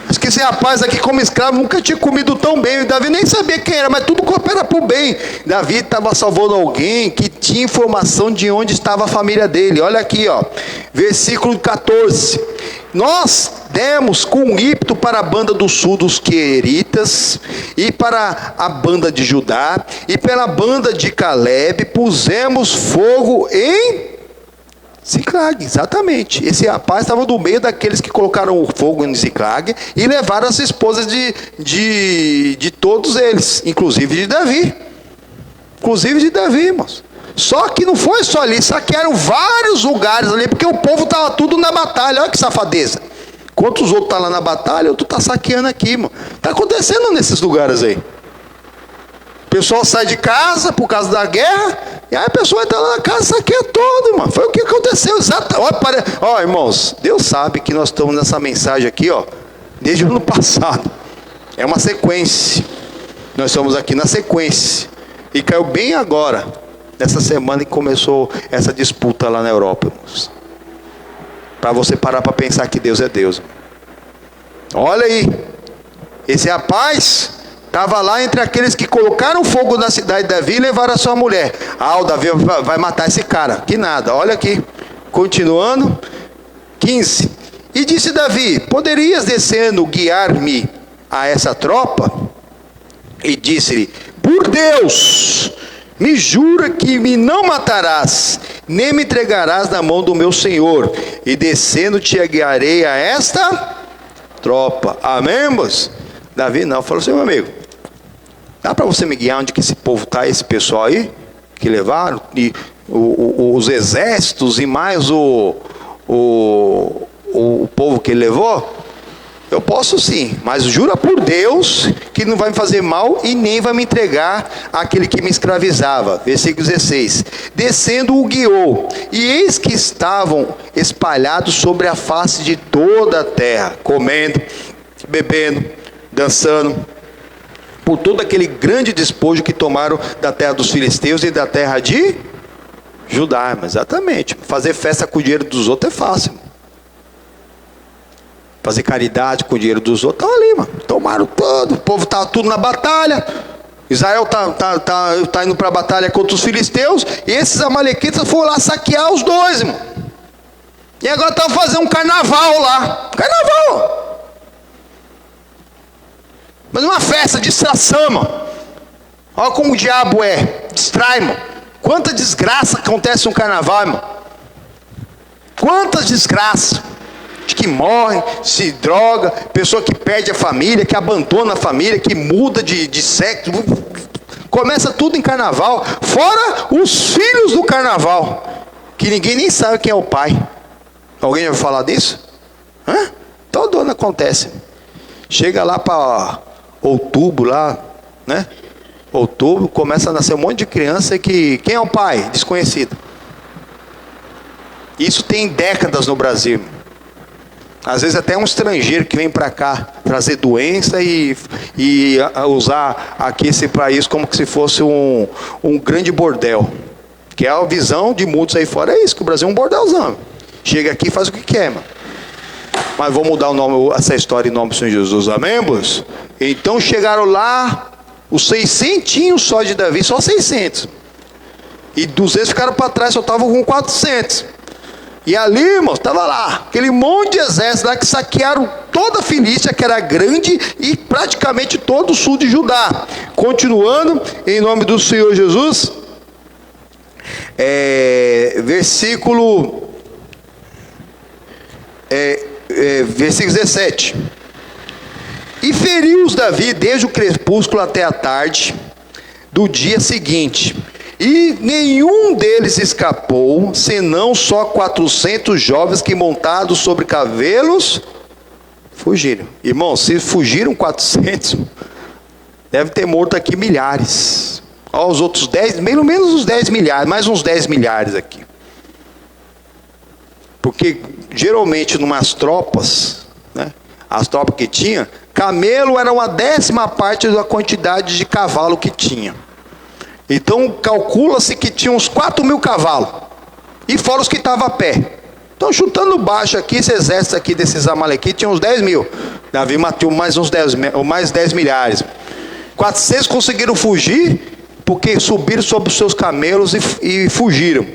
Acho que esse rapaz aqui, como escravo, nunca tinha comido tão bem. O Davi nem sabia quem era, mas tudo coopera para o bem. Davi estava salvando alguém que tinha informação de onde estava a família dele. Olha aqui, versículo 14. Nós demos com ímpeto para a banda do sul dos queritas, e para a banda de Judá, e pela banda de Caleb, pusemos fogo em Ziclag, exatamente. Esse rapaz estava no meio daqueles que colocaram o fogo em Ziclag e levaram as esposas de todos eles, inclusive de Davi. Inclusive de Davi, irmãos. Só que não foi só ali, saquearam vários lugares ali, porque o povo estava tudo na batalha. Olha que safadeza. Enquanto os outros estão lá na batalha, outro está saqueando aqui, irmão. Está acontecendo nesses lugares aí. O pessoal sai de casa por causa da guerra, e aí a pessoa entra lá na casa e saqueia todo, irmão. Foi o que aconteceu, exatamente. Ó, irmãos, Deus sabe que nós estamos nessa mensagem aqui, desde o ano passado. É uma sequência. Nós estamos aqui na sequência. E caiu bem agora, nessa semana que começou essa disputa lá na Europa, irmãos. Para você parar para pensar que Deus é Deus. Olha aí, esse rapaz estava lá entre aqueles que colocaram fogo na cidade de Davi e levaram a sua mulher. O Davi vai matar esse cara. Que nada, olha aqui, continuando, 15. E disse Davi, poderias descendo guiar-me a essa tropa? E disse-lhe, por Deus, me jura que me não matarás, nem me entregarás na mão do meu senhor, e descendo te guiarei a esta tropa. Amém, irmãos? Davi não, falou assim, meu amigo, Dá para você me guiar onde que esse povo está, esse pessoal aí? Que levaram? E os exércitos e mais o povo que ele levou? Eu posso sim, mas jura por Deus que não vai me fazer mal e nem vai me entregar aquele que me escravizava. Versículo 16. Descendo o guiou, e eis que estavam espalhados sobre a face de toda a terra, comendo, bebendo, dançando, por todo aquele grande despojo que tomaram da terra dos filisteus e da terra de Judá. Exatamente, fazer festa com o dinheiro dos outros é fácil. Fazer caridade com o dinheiro dos outros, estão ali, mano. Tomaram todo, o povo estava tudo na batalha. Israel tá indo para a batalha contra os filisteus, e esses amalequitas foram lá saquear os dois, irmão. E agora estão fazendo um carnaval lá. Carnaval! Mas uma festa, distração, mano. Olha como o diabo é. Distrai, mano. Quanta desgraça acontece no carnaval, irmão. Quantas desgraças. De que morre, se droga, pessoa que perde a família, que abandona a família, que muda de sexo. Começa tudo em carnaval. Fora os filhos do carnaval, que ninguém nem sabe quem é o pai. Alguém já ouviu falar disso? Todo ano acontece. Chega lá para outubro, lá, né? Outubro, começa a nascer um monte de criança que... Quem é o pai? Desconhecido. Isso tem décadas no Brasil. Às vezes até um estrangeiro que vem para cá trazer doença e usar aqui esse país como se fosse um grande bordel. Que é a visão de muitos aí fora, é isso, que o Brasil é um bordelzão. Chega aqui e faz o que quer, mano. Mas vou mudar o nome, essa história em nome do Senhor Jesus, amém, moços? Então chegaram lá, os 600 só de Davi, só 600. E 200 ficaram para trás, só estavam com 400. E ali, irmãos, estava lá, aquele monte de exército lá que saquearam toda a Filístia, que era grande, e praticamente todo o sul de Judá. Continuando, em nome do Senhor Jesus, versículo 17. E feriu-os Davi desde o crepúsculo até a tarde do dia seguinte. E nenhum deles escapou, senão só 400 jovens que, montados sobre camelos, fugiram. Irmão, se fugiram 400, deve ter morto aqui milhares. Olha os outros 10, pelo menos uns 10 milhares, mais uns 10 milhares aqui. Porque geralmente numas tropas, né, as tropas que tinha, camelo era uma 10ª parte da quantidade de cavalo que tinha. Então calcula-se que tinha uns 4.000 cavalos, e fora os que estavam a pé. Então chutando baixo aqui, esse exército aqui desses amalequitas tinha uns 10.000. Davi matou mais uns 10 milhares. 400 conseguiram fugir, porque subiram sobre os seus camelos e fugiram.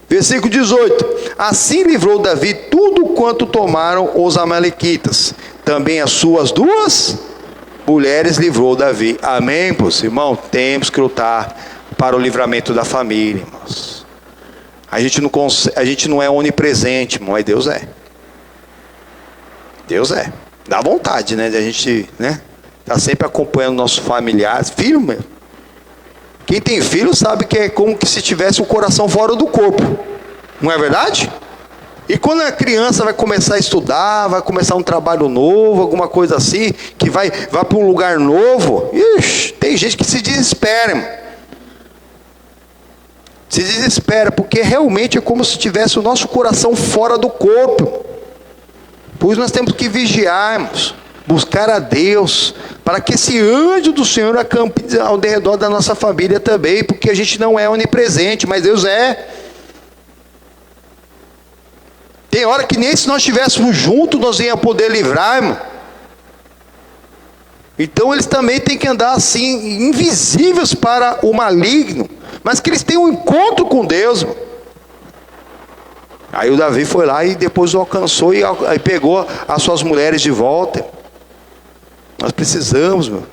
Versículo 18. Assim livrou Davi tudo quanto tomaram os amalequitas, também as suas 2 mulheres livrou Davi. Amém, pois, irmão? Temos que lutar para o livramento da família, irmãos. A gente não é onipresente, irmão, mas Deus é. Deus é. Dá vontade, né? De a gente, né? Tá sempre acompanhando nossos familiares. Filho, meu. Quem tem filho sabe que é como que se tivesse o coração fora do corpo. Não é verdade? E quando a criança vai começar a estudar, vai começar um trabalho novo, alguma coisa assim, que vai para um lugar novo, tem gente que se desespera, irmão. Se desespera, porque realmente é como se tivesse o nosso coração fora do corpo. Por isso nós temos que vigiarmos, buscar a Deus, para que esse anjo do Senhor acampe ao redor da nossa família também, porque a gente não é onipresente, mas Deus é. Tem hora que nem se nós estivéssemos juntos, nós íamos poder livrar, irmão. Então eles também têm que andar assim, invisíveis para o maligno, mas que eles tenham um encontro com Deus, irmão. Aí o Davi foi lá e depois o alcançou e aí pegou as suas mulheres de volta. Nós precisamos, meu,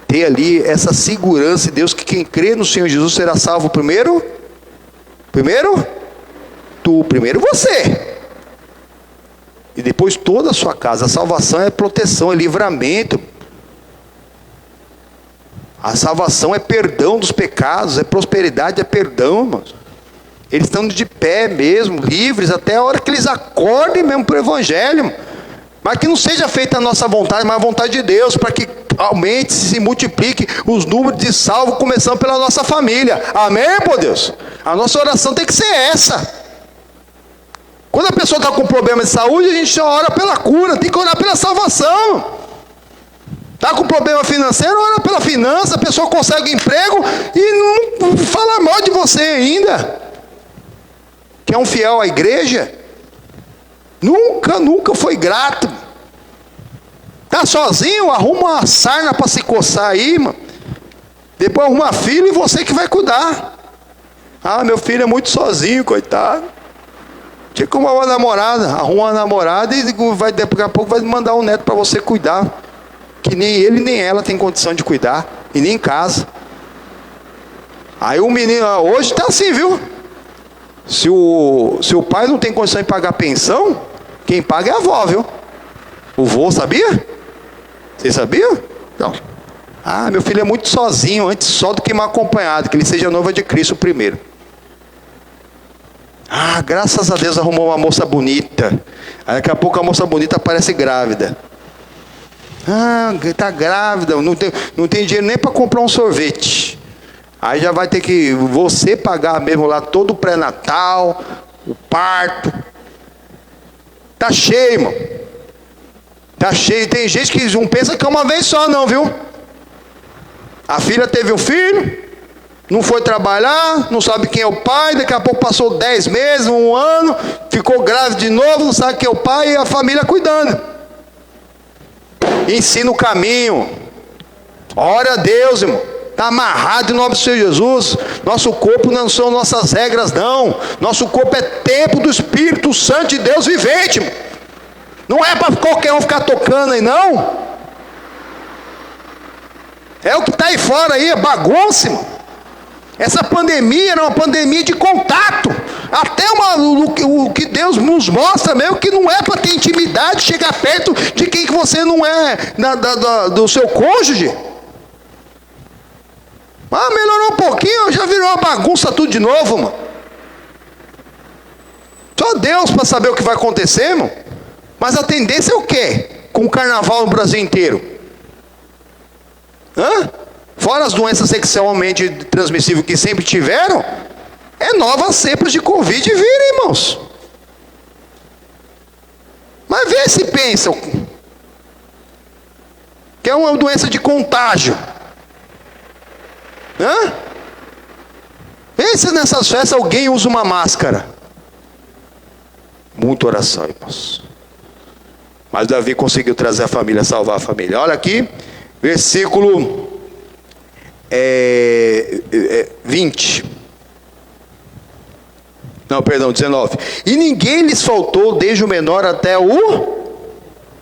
ter ali essa segurança de Deus, que quem crê no Senhor Jesus será salvo primeiro você. E depois toda a sua casa. A salvação é proteção, é livramento. A salvação é perdão dos pecados, é prosperidade, é perdão, irmãos. Eles estão de pé mesmo, livres, até a hora que eles acordem mesmo para o Evangelho. Mas que não seja feita a nossa vontade, mas a vontade de Deus, para que aumente, se multiplique os números de salvos, começando pela nossa família. Amém, pô Deus? A nossa oração tem que ser essa. Quando a pessoa está com problema de saúde, a gente ora pela cura, tem que orar pela salvação. Está com problema financeiro, ora pela finança, a pessoa consegue emprego e não fala mal de você ainda. Que é um fiel à igreja, nunca foi grato. Está sozinho, arruma uma sarna para se coçar aí, mano. Depois arruma filho e você que vai cuidar. Ah, meu filho é muito sozinho, coitado. Tinha que arrumar uma namorada, arruma uma namorada e daqui a pouco vai mandar um neto para você cuidar. Que nem ele nem ela tem condição de cuidar, e nem em casa. Aí o menino, hoje está assim, viu? Se o pai não tem condição de pagar pensão, quem paga é a avó, viu? O vô, sabia? Vocês sabiam? Não. Ah, meu filho é muito sozinho, antes só do que mal acompanhado, que ele seja noiva de Cristo primeiro. Ah, graças a Deus arrumou uma moça bonita. Aí daqui a pouco a moça bonita aparece grávida. Ah, está grávida, não tem dinheiro nem para comprar um sorvete. Aí já vai ter que você pagar mesmo lá todo o pré-natal, o parto. Tá cheio, irmão. Tá cheio. Tem gente que não pensa que é uma vez só não, viu? A filha teve um filho, não foi trabalhar, não sabe quem é o pai, daqui a pouco passou 10 meses, 1 ano, ficou grávida de novo, não sabe quem é o pai e a família cuidando. Ensina o caminho. Ora a Deus, irmão. Está amarrado em nome do Senhor Jesus. Nosso corpo não são nossas regras, não. Nosso corpo é templo do Espírito Santo de Deus vivente, irmão. Não é para qualquer um ficar tocando aí, não. É o que está aí fora aí, é bagunça, irmão. Essa pandemia era uma pandemia de contato. Até o que Deus nos mostra mesmo, que não é para ter intimidade, chegar perto de quem que você não é, do seu cônjuge. Ah, melhorou um pouquinho, já virou uma bagunça tudo de novo, mano. Só Deus para saber o que vai acontecer, irmão. Mas a tendência é o quê? Com o carnaval no Brasil inteiro. Fora as doenças sexualmente transmissíveis que sempre tiveram, é novas cepas de Covid virem, irmãos. Mas vê se pensam que é uma doença de contágio. Vê se nessas festas alguém usa uma máscara. Muita oração, irmãos. Mas Davi conseguiu trazer a família, salvar a família. Olha aqui, versículo 20. Não, perdão, 19. E ninguém lhes faltou, desde o menor até o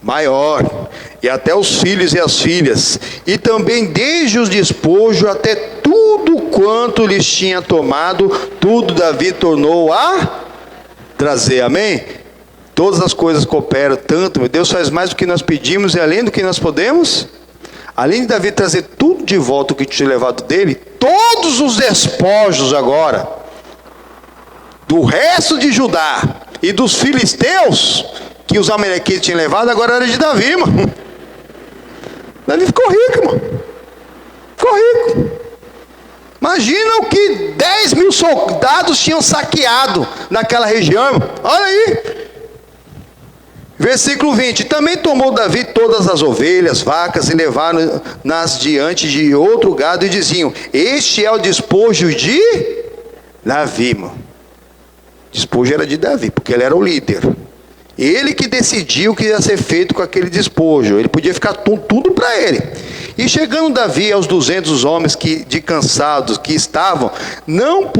maior, e até os filhos e as filhas, e também desde os despojos até tudo quanto lhes tinha tomado, tudo Davi tornou a trazer. Amém? Todas as coisas cooperam tanto, Deus faz mais do que nós pedimos e além do que nós podemos. Além de Davi trazer tudo de volta o que tinha levado dele, todos os despojos agora, do resto de Judá e dos filisteus, que os amalequitas tinham levado, agora era de Davi, irmão. Davi ficou rico, irmão. Ficou rico. Imagina o que 10 mil soldados tinham saqueado naquela região, irmão. Olha aí. Versículo 20. Também tomou Davi todas as ovelhas, vacas, e levaram-nas diante de outro gado, e diziam: este é o despojo de Davi, irmão. Despojo era de Davi, porque ele era o líder. Ele que decidiu o que ia ser feito com aquele despojo. Ele podia ficar tudo para ele. E chegando Davi aos 200 homens de cansados que estavam, não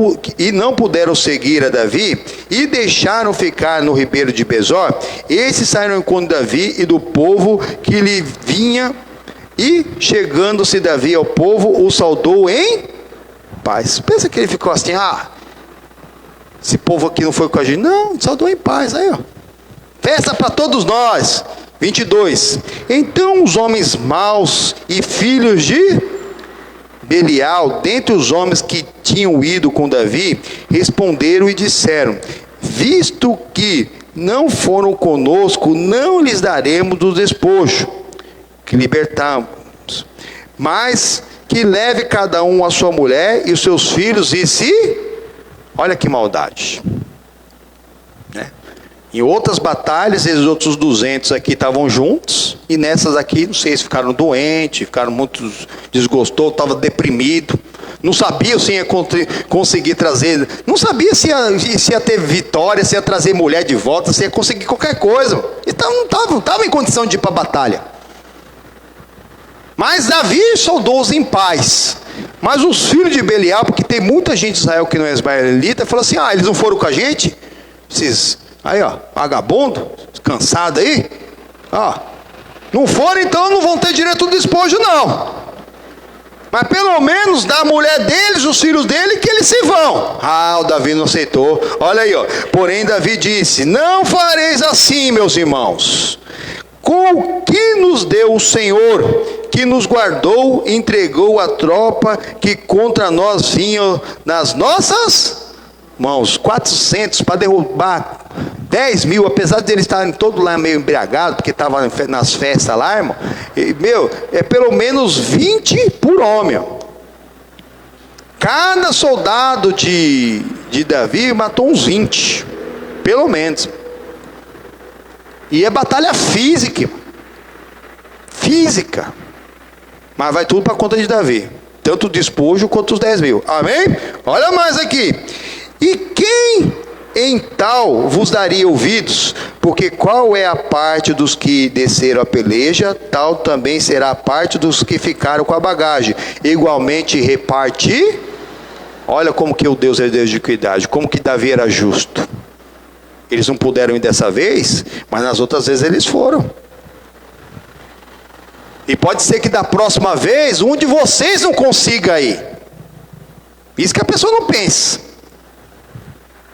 puderam seguir a Davi, e deixaram ficar no ribeiro de Besor, esses saíram ao encontro de Davi e do povo que lhe vinha, e chegando-se Davi ao povo, o saudou em paz. Pensa que ele ficou assim: esse povo aqui não foi com a gente. Não, saudou em paz. Aí, ó. Festa para todos nós. 22. Então os homens maus e filhos de Belial, dentre os homens que tinham ido com Davi, responderam e disseram: visto que não foram conosco, não lhes daremos do despojo que libertamos, mas que leve cada um a sua mulher e os seus filhos e se... Olha que maldade, né? Em outras batalhas, esses outros 200 aqui estavam juntos, e nessas aqui, não sei se ficaram doentes, ficaram muito desgostosos, estavam deprimidos, não sabiam se ia conseguir trazer, não sabia se ia ter vitória, se ia trazer mulher de volta, se ia conseguir qualquer coisa. Então não estavam em condição de ir para a batalha. Mas Davi soldou-os em paz. Mas os filhos de Belial, porque tem muita gente de Israel que não é israelita, falou assim: eles não foram com a gente? Esses aí, vagabundo, cansado aí, não foram, então não vão ter direito ao despojo não. Mas pelo menos da mulher deles, os filhos dele, que eles se vão. O Davi não aceitou. Olha aí, porém Davi disse: não fareis assim, meus irmãos. Com o que nos deu o Senhor, que nos guardou e entregou a tropa que contra nós vinha nas nossas mãos. 400 para derrubar 10 mil, apesar de eles estarem todos lá meio embriagados, porque estavam nas festas lá, irmão. É pelo menos 20 por homem. Cada soldado de Davi matou uns 20, pelo menos. E é batalha física. Física. Mas vai tudo para conta de Davi. Tanto o despojo quanto os 10 mil. Amém? Olha mais aqui. E quem em tal vos daria ouvidos? Porque qual é a parte dos que desceram a peleja, tal também será a parte dos que ficaram com a bagagem. Igualmente repartir. Olha como que o Deus é Deus de equidade. Como que Davi era justo. Eles não puderam ir dessa vez, mas nas outras vezes eles foram. E pode ser que da próxima vez, um de vocês não consiga ir. Isso que a pessoa não pensa.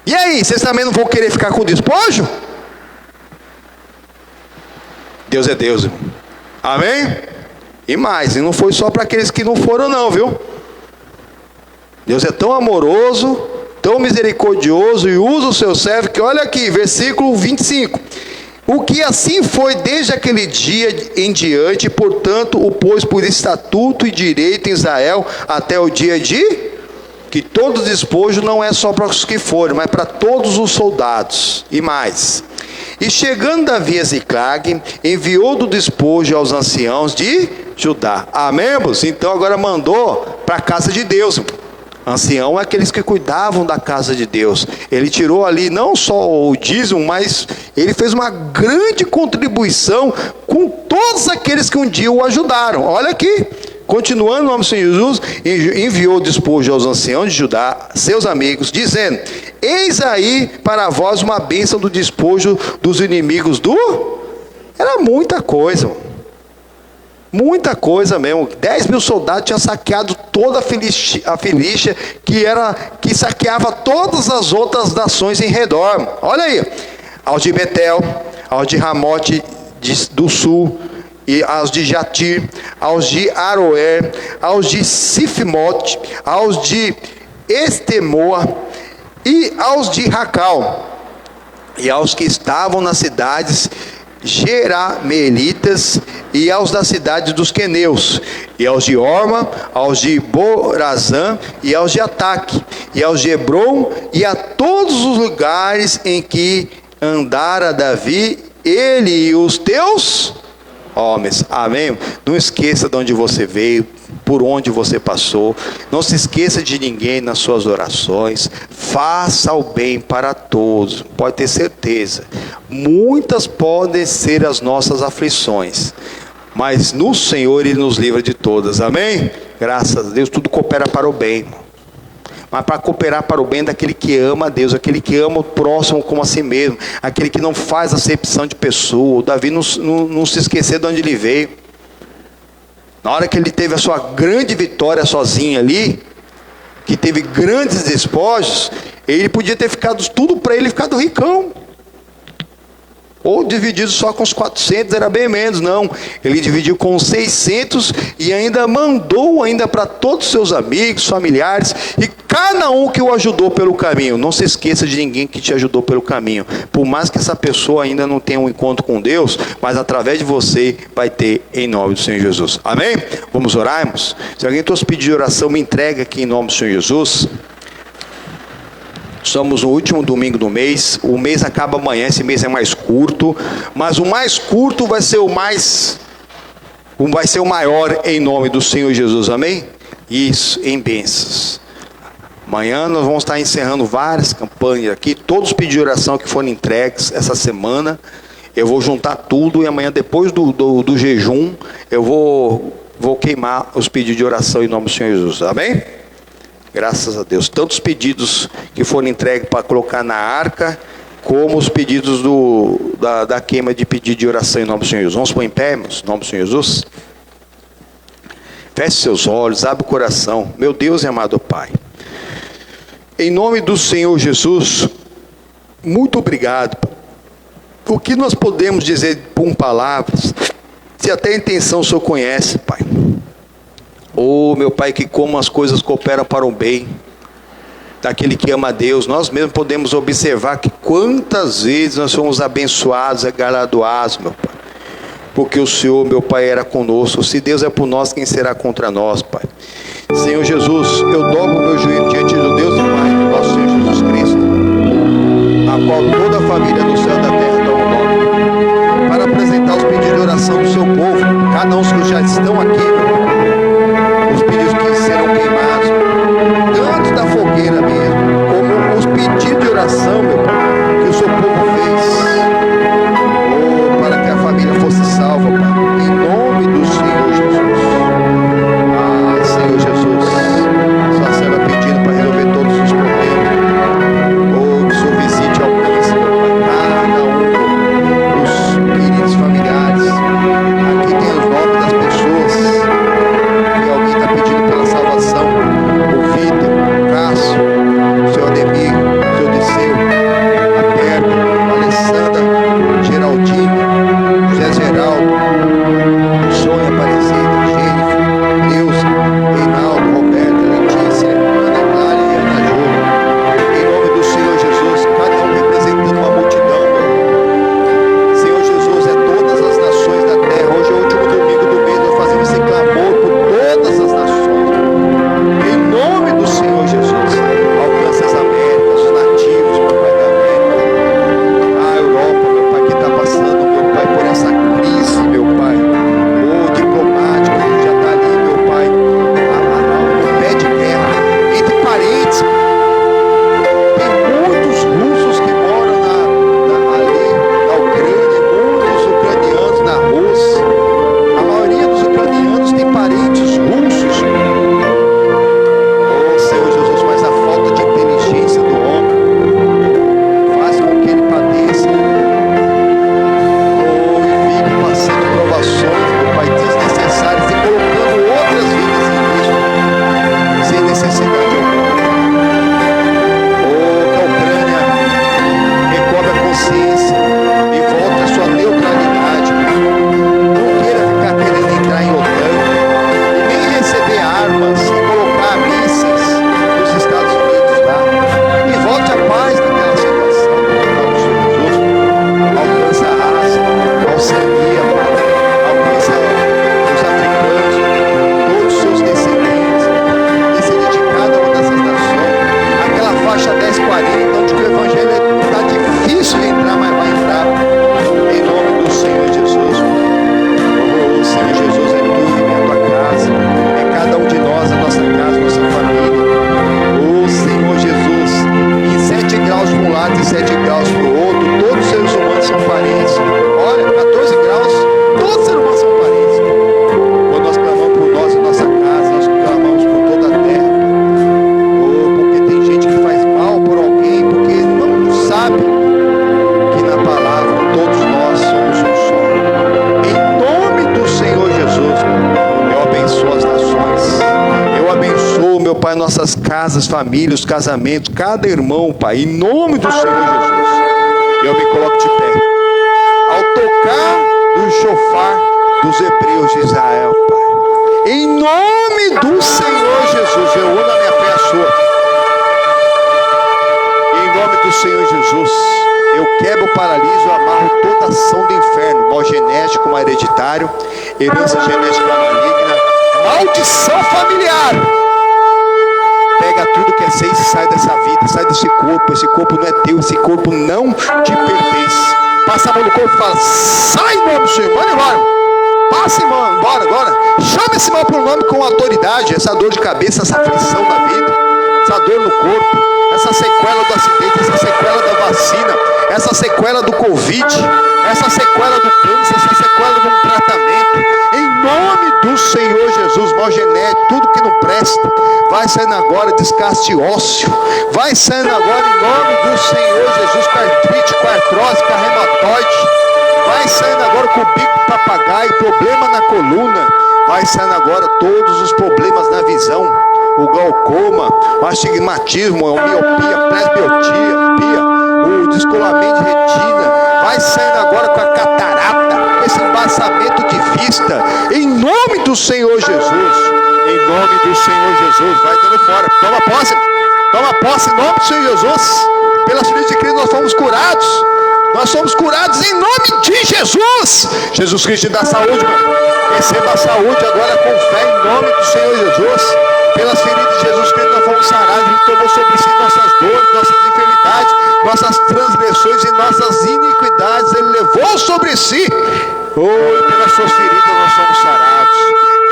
E aí, vocês também não vão querer ficar com o despojo? Deus é Deus, irmão. Amém? E mais, e não foi só para aqueles que não foram não, viu? Deus é tão amoroso, tão misericordioso, e usa o seu servo, que olha aqui, versículo 25. O que assim foi desde aquele dia em diante, portanto, o pôs por estatuto e direito em Israel, até o dia de... que todo despojo não é só para os que foram, mas para todos os soldados. E mais. E chegando Davi a Ziclag, enviou do despojo aos anciãos de Judá. Amém, irmãos? Então agora mandou para a casa de Deus. Ancião é aqueles que cuidavam da casa de Deus. Ele tirou ali não só o dízimo, mas ele fez uma grande contribuição com todos aqueles que um dia o ajudaram. Olha aqui, continuando, o nome do Senhor Jesus, enviou o despojo aos anciãos de Judá, seus amigos, dizendo: eis aí para vós uma bênção do despojo dos inimigos do... Era muita coisa, muita coisa mesmo. 10 mil soldados tinham saqueado toda a Filístia, que saqueava todas as outras nações em redor. Olha aí, aos de Betel, aos de Ramote do sul, e aos de Jatir, aos de Aroer, aos de Sifimote, aos de Estemoa e aos de Racal, e aos que estavam nas cidades Jerameelitas, e aos da cidade dos queneus, e aos de Orma, aos de Borazã, e aos de Ataque, e aos de Hebron, e a todos os lugares em que andara Davi, ele e os teus homens. Amém? Não esqueça de onde você veio, por onde você passou. Não se esqueça de ninguém nas suas orações. Faça o bem para todos. Pode ter certeza. Muitas podem ser as nossas aflições, mas no Senhor Ele nos livra de todas. Amém? Graças a Deus, tudo coopera para o bem. Mas para cooperar para o bem daquele que ama a Deus, aquele que ama o próximo como a si mesmo, aquele que não faz acepção de pessoa. O Davi não se esqueceu de onde ele veio. Na hora que ele teve a sua grande vitória sozinho ali, que teve grandes despojos, ele podia ter ficado tudo para ele, ficado ricão. Ou dividido só com os 400, era bem menos, não. Ele dividiu com os 600 e ainda mandou ainda para todos os seus amigos, familiares, e cada um que o ajudou pelo caminho. Não se esqueça de ninguém que te ajudou pelo caminho. Por mais que essa pessoa ainda não tenha um encontro com Deus, mas através de você vai ter, em nome do Senhor Jesus. Amém? Vamos orar, irmãos? Se alguém trouxe pedido de oração, me entrega aqui em nome do Senhor Jesus. Estamos no último domingo do mês. O mês acaba amanhã, esse mês é mais curto, mas o mais curto vai ser o maior em nome do Senhor Jesus, amém? Isso, em bênçãos. Amanhã nós vamos estar encerrando várias campanhas aqui, todos os pedidos de oração que foram entregues essa semana, eu vou juntar tudo e amanhã, depois do jejum, eu vou queimar os pedidos de oração em nome do Senhor Jesus, amém? Graças a Deus, tantos pedidos que foram entregues para colocar na arca, como os pedidos da queima de pedido de oração em nome do Senhor Jesus. Vamos pôr em pé, irmãos, em nome do Senhor Jesus? Feche seus olhos, abre o coração. Meu Deus e amado Pai, em nome do Senhor Jesus, muito obrigado. O que nós podemos dizer com palavras, se até a intenção o Senhor conhece, Pai. Oh, meu Pai, que como as coisas cooperam para o bem daquele que ama a Deus. Nós mesmos podemos observar que quantas vezes nós somos abençoados, galardoados, meu Pai, porque o Senhor, meu Pai, era conosco. Se Deus é por nós, quem será contra nós, Pai? Senhor Jesus, eu dobro o meu joelho diante do Deus e Pai do nosso Senhor Jesus Cristo, a qual toda a família do céu e da terra dá o nome, para apresentar os pedidos de oração do seu povo, cada um dos que já estão aqui, meu Pai. Os pedidos que serão queimados, tanto da fogueira mesmo, como os pedidos de oração, meu Pai, que o seu povo fez, para que a família fosse salva, Pai, em nome do Senhor Jesus. Ah, Senhor Jesus, só será pedindo para resolver todos os problemas. Oh, que o Senhor visite e alcance, meu Pai, cada um dos queridos familiares. Aqui tem os nomes das pessoas que alguém está pedindo pela salvação: o Vitor, o Cássio, o seu Ademir, o seu Disseu, a Berta, a Alessandra, Geraldine, José Geraldo, Sônia Aparecida, Jennifer, Neuza, Reinaldo, Roberto, Letícia, Ana Clara e Ana Júlia. Em nome do Senhor Jesus, cada um representando uma multidão, meu irmão. Senhor Jesus, é todas as nações da terra. Hoje é o último domingo do mês, nós fazemos esse clamor por todas as nações. Em nome do Senhor Jesus, alcance as Américas, os nativos, meu Pai, da América. A Europa, meu Pai, que está passando, meu Pai, por essa crise, meu Pai, diplomática, que já está ali, meu Pai, no pé de guerra, entre parentes. Tem muitos russos que moram ali na Ucrânia, muitos ucranianos na Rússia. A maioria dos ucranianos tem parentes russos. Oh, Senhor Jesus, mas a falta de inteligência do homem faz com que ele padeça. Oh, e fique passando provações, meu Pai, desnecessárias e colocando outras vidas em risco, sem necessidade alguma. Oh, que a Ucrânia recobre a consciência e volte à sua neutralidade. Não queira ficar querendo entrar em OTAN e nem receber armas e colocar mísseis dos Estados Unidos lá. E volte a paz naquela situação. Em nome do Senhor Jesus, alcança a Ásia, a Oceania, alcança os africanos, todos os seus descendentes, descendentes de cada uma dessas nações. Aquela faixa 1040, onde o Evangelho está difícil de entrar, mas vai entrar. Em nome do Senhor Jesus. Oh, Senhor Jesus, é tu e a tua casa, é cada um de nós, a nossa casa, a nossa família. Oh, Senhor Jesus, em 7 graus para um lado e 7 graus para o outro, todos os seres humanos são parentes. Olha, 14 graus, todos os seres humanos são parentes. Quando nós clamamos por nós e nossa casa, nós clamamos por toda a terra. Oh, porque tem gente que faz mal por alguém, porque não sabe que na palavra todos nós somos um só. Em nome do Senhor Jesus, eu abençoo as nações. Eu abençoo, meu Pai, nossas casas, famílias, casamentos, cada irmão, Pai, em nome do Senhor Jesus. Eu me coloco de pé. tocar do chofar dos hebreus de Israel, Pai. Em nome do Senhor Jesus, eu uno a minha fé à sua. Em nome do Senhor Jesus, eu quebro, paraliso, amarro toda ação do inferno, mal genético, mal hereditário, herança genética maligna, maldição familiar. Pega tudo que é ser e sai dessa vida, sai desse corpo. Esse corpo não é teu, esse corpo não te pertence. Passa a mão no corpo e fala: sai, em nome do Senhor, manda embora. Passa, irmão, embora agora. Chama esse mal por nome com autoridade. Essa dor de cabeça, essa aflição na vida, essa dor no corpo, essa sequela do acidente, essa sequela da vacina, essa sequela do Covid, essa sequela do câncer, essa sequela de um tratamento. Em nome do Senhor Jesus, mal genético, tudo que não presta, vai saindo agora, desgaste ósseo, vai saindo agora em nome do Senhor Jesus, com artrite, com artrose, com reumatoide, vai saindo agora com o bico de papagaio, problema na coluna, vai saindo agora todos os problemas na visão, o glaucoma, o astigmatismo, a miopia, presbiopia, o descolamento de retina, vai saindo agora com a catarata, esse embaçamento de vista, em nome do Senhor Jesus, em nome do Senhor Jesus, vai dando fora, toma posse em nome do Senhor Jesus, pelas feridas de Cristo nós fomos curados. Nós somos curados em nome de Jesus. Jesus Cristo te dá saúde, mano. Receba a saúde agora com fé em nome do Senhor Jesus. Pelas feridas de Jesus Cristo nós fomos sarados. Ele tomou sobre si nossas dores, nossas enfermidades, nossas transgressões e nossas iniquidades. Ele levou sobre si. Oh, e pelas suas feridas nós somos sarados.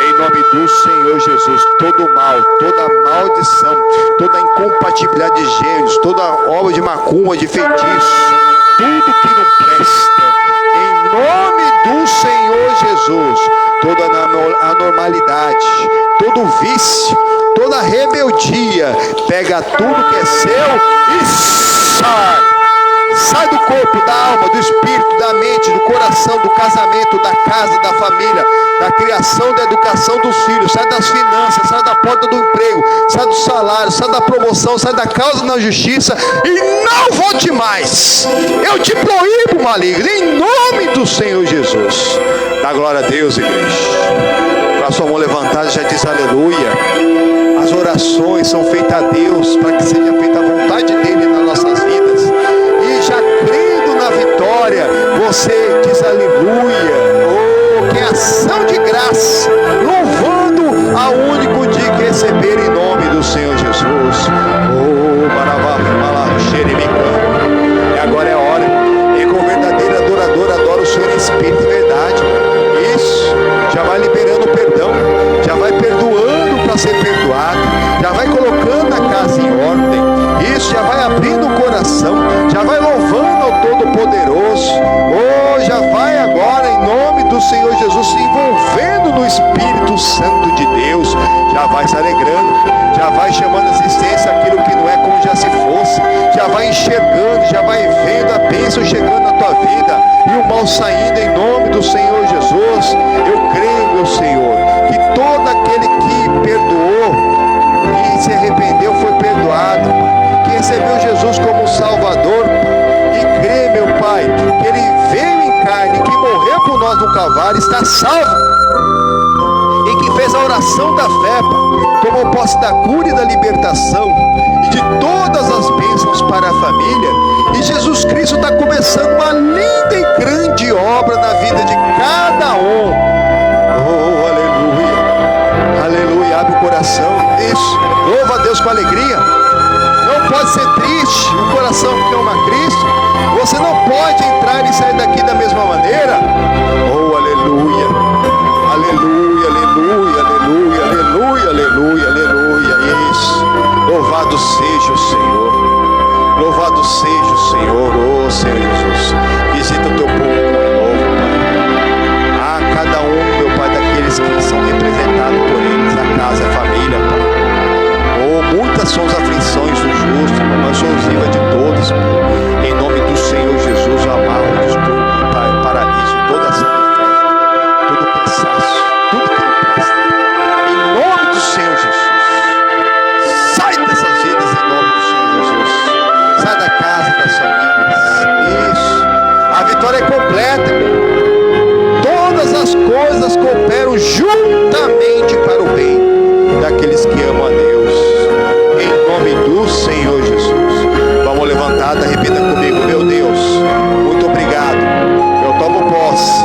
Em nome do Senhor Jesus, todo mal, toda maldição, toda incompatibilidade de gênios, toda obra de macumba, de feitiço, tudo que não presta, em nome do Senhor Jesus, toda anormalidade, todo vício, toda rebeldia, pega tudo que é seu e sai. Sai do corpo, da alma, do espírito, da mente, do coração, do casamento, da casa, da família, da criação, da educação dos filhos. Sai das finanças, sai da porta do emprego, sai do salário, sai da promoção, sai da causa na justiça e não volte mais. Eu te proíbo, maligno, em nome do Senhor Jesus. Dá glória a Deus, igreja. Com a sua mão levantada já diz aleluia. As orações são feitas a Deus para que seja feita a vontade dele nas nossas vidas. E já crendo na vitória, você diz aleluia. Oh, que ação de graça, louvando ao único dia que receber em nome do Senhor Jesus. Oh, maravilha, xeremica. E agora é a hora. E com verdadeiro adorador, adora o Senhor em espírito e verdade. Isso, já vai liberando perdão, já vai perdoando para ser perdoado, já vai colocando a casa em ordem. Isso, já vai abrindo o coração, já vai louvando ao Todo-Poderoso. Oh, já vai agora em nome do Senhor Jesus se envolvendo no Espírito Santo de Deus. Já vai se alegrando, já vai chamando a existência aquilo que não é como já se fosse. Já vai enxergando, já vai vendo a bênção chegando na tua vida e o mal saindo em nome do Senhor Jesus. Eu creio, meu Senhor, que todo aquele que perdoou, que se arrependeu, foi perdoado, que recebeu Jesus como Salvador e crê, meu Pai, que Ele veio em carne, que morreu por nós no Calvário, está salvo, e que fez a oração da fé, tomou posse da cura e da libertação e de todas as bênçãos para a família. E Jesus Cristo está começando uma linda e grande obra na vida de cada um. Oh, aleluia, aleluia. Abre o coração, isso, louva a Deus com alegria. Não pode ser triste o coração que ama Cristo. Você não pode entrar e sair daqui da mesma maneira. Oh, aleluia, aleluia, aleluia, aleluia, aleluia, aleluia, aleluia. Isso, louvado seja o Senhor, louvado seja o Senhor. Oh, Senhor Jesus, visita o teu povo de novo, Pai. Ah, cada um, meu Pai, daqueles que são representados por eles, a casa, a família, Pai. Oh, muitas são as aflições do justo, mas exclusiva de todos, Pai. Em nome do Senhor Jesus, eu amarro, distúrbio, Pai, paraliso toda ação de fé, todo cansaço, tudo que não presta. Em nome do Senhor Jesus, sai dessas vidas em nome do Senhor Jesus. Sai da casa das famílias. Isso. A vitória é completa. cooperam juntamente para o bem daqueles que amam a Deus. Em nome do Senhor Jesus. Vamos levantar, repita comigo: meu Deus, muito obrigado. Eu tomo posse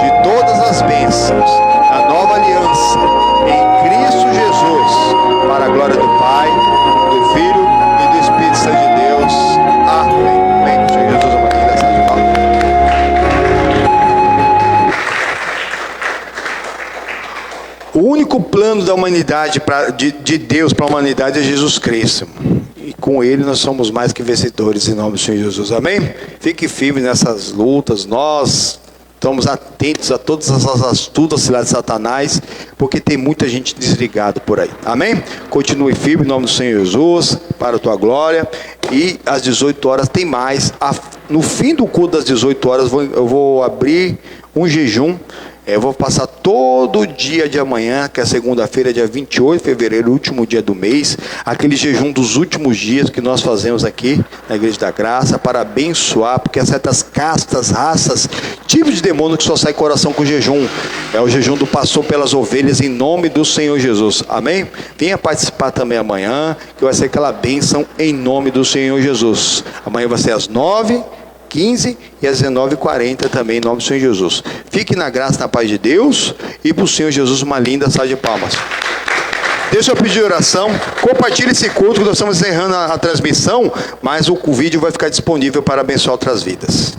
de todas as bênçãos da nova aliança em Cristo Jesus, para a glória do Pai, do Filho e do Espírito Santo de Deus. Amém. Amém. Senhor Jesus, uma linda salva de palmas. O único plano da humanidade, de Deus para a humanidade, é Jesus Cristo. E com Ele nós somos mais que vencedores, em nome do Senhor Jesus. Amém? Fique firme nessas lutas. Nós estamos atentos a todas as astutas ciladas de Satanás, porque tem muita gente desligada por aí. Amém? Continue firme em nome do Senhor Jesus, para a tua glória. E às 18 horas tem mais. No fim do culto das 18 horas eu vou abrir um jejum. Eu vou passar todo dia de amanhã, que é segunda-feira, dia 28 de fevereiro, último dia do mês, aquele jejum dos últimos dias que nós fazemos aqui na Igreja da Graça, para abençoar, porque há certas castas, raças, tipos de demônio que só sai coração com jejum. É o jejum do pastor pelas ovelhas, em nome do Senhor Jesus. Amém? Venha participar também amanhã, que vai ser aquela bênção em nome do Senhor Jesus. Amanhã vai ser às 9h15 e às 19h40 também, em nome do Senhor Jesus. Fique na graça, na paz de Deus, e para o Senhor Jesus uma linda salva de palmas. Deixa eu pedir oração. Compartilhe esse culto, que nós estamos encerrando a transmissão, mas o vídeo vai ficar disponível para abençoar outras vidas.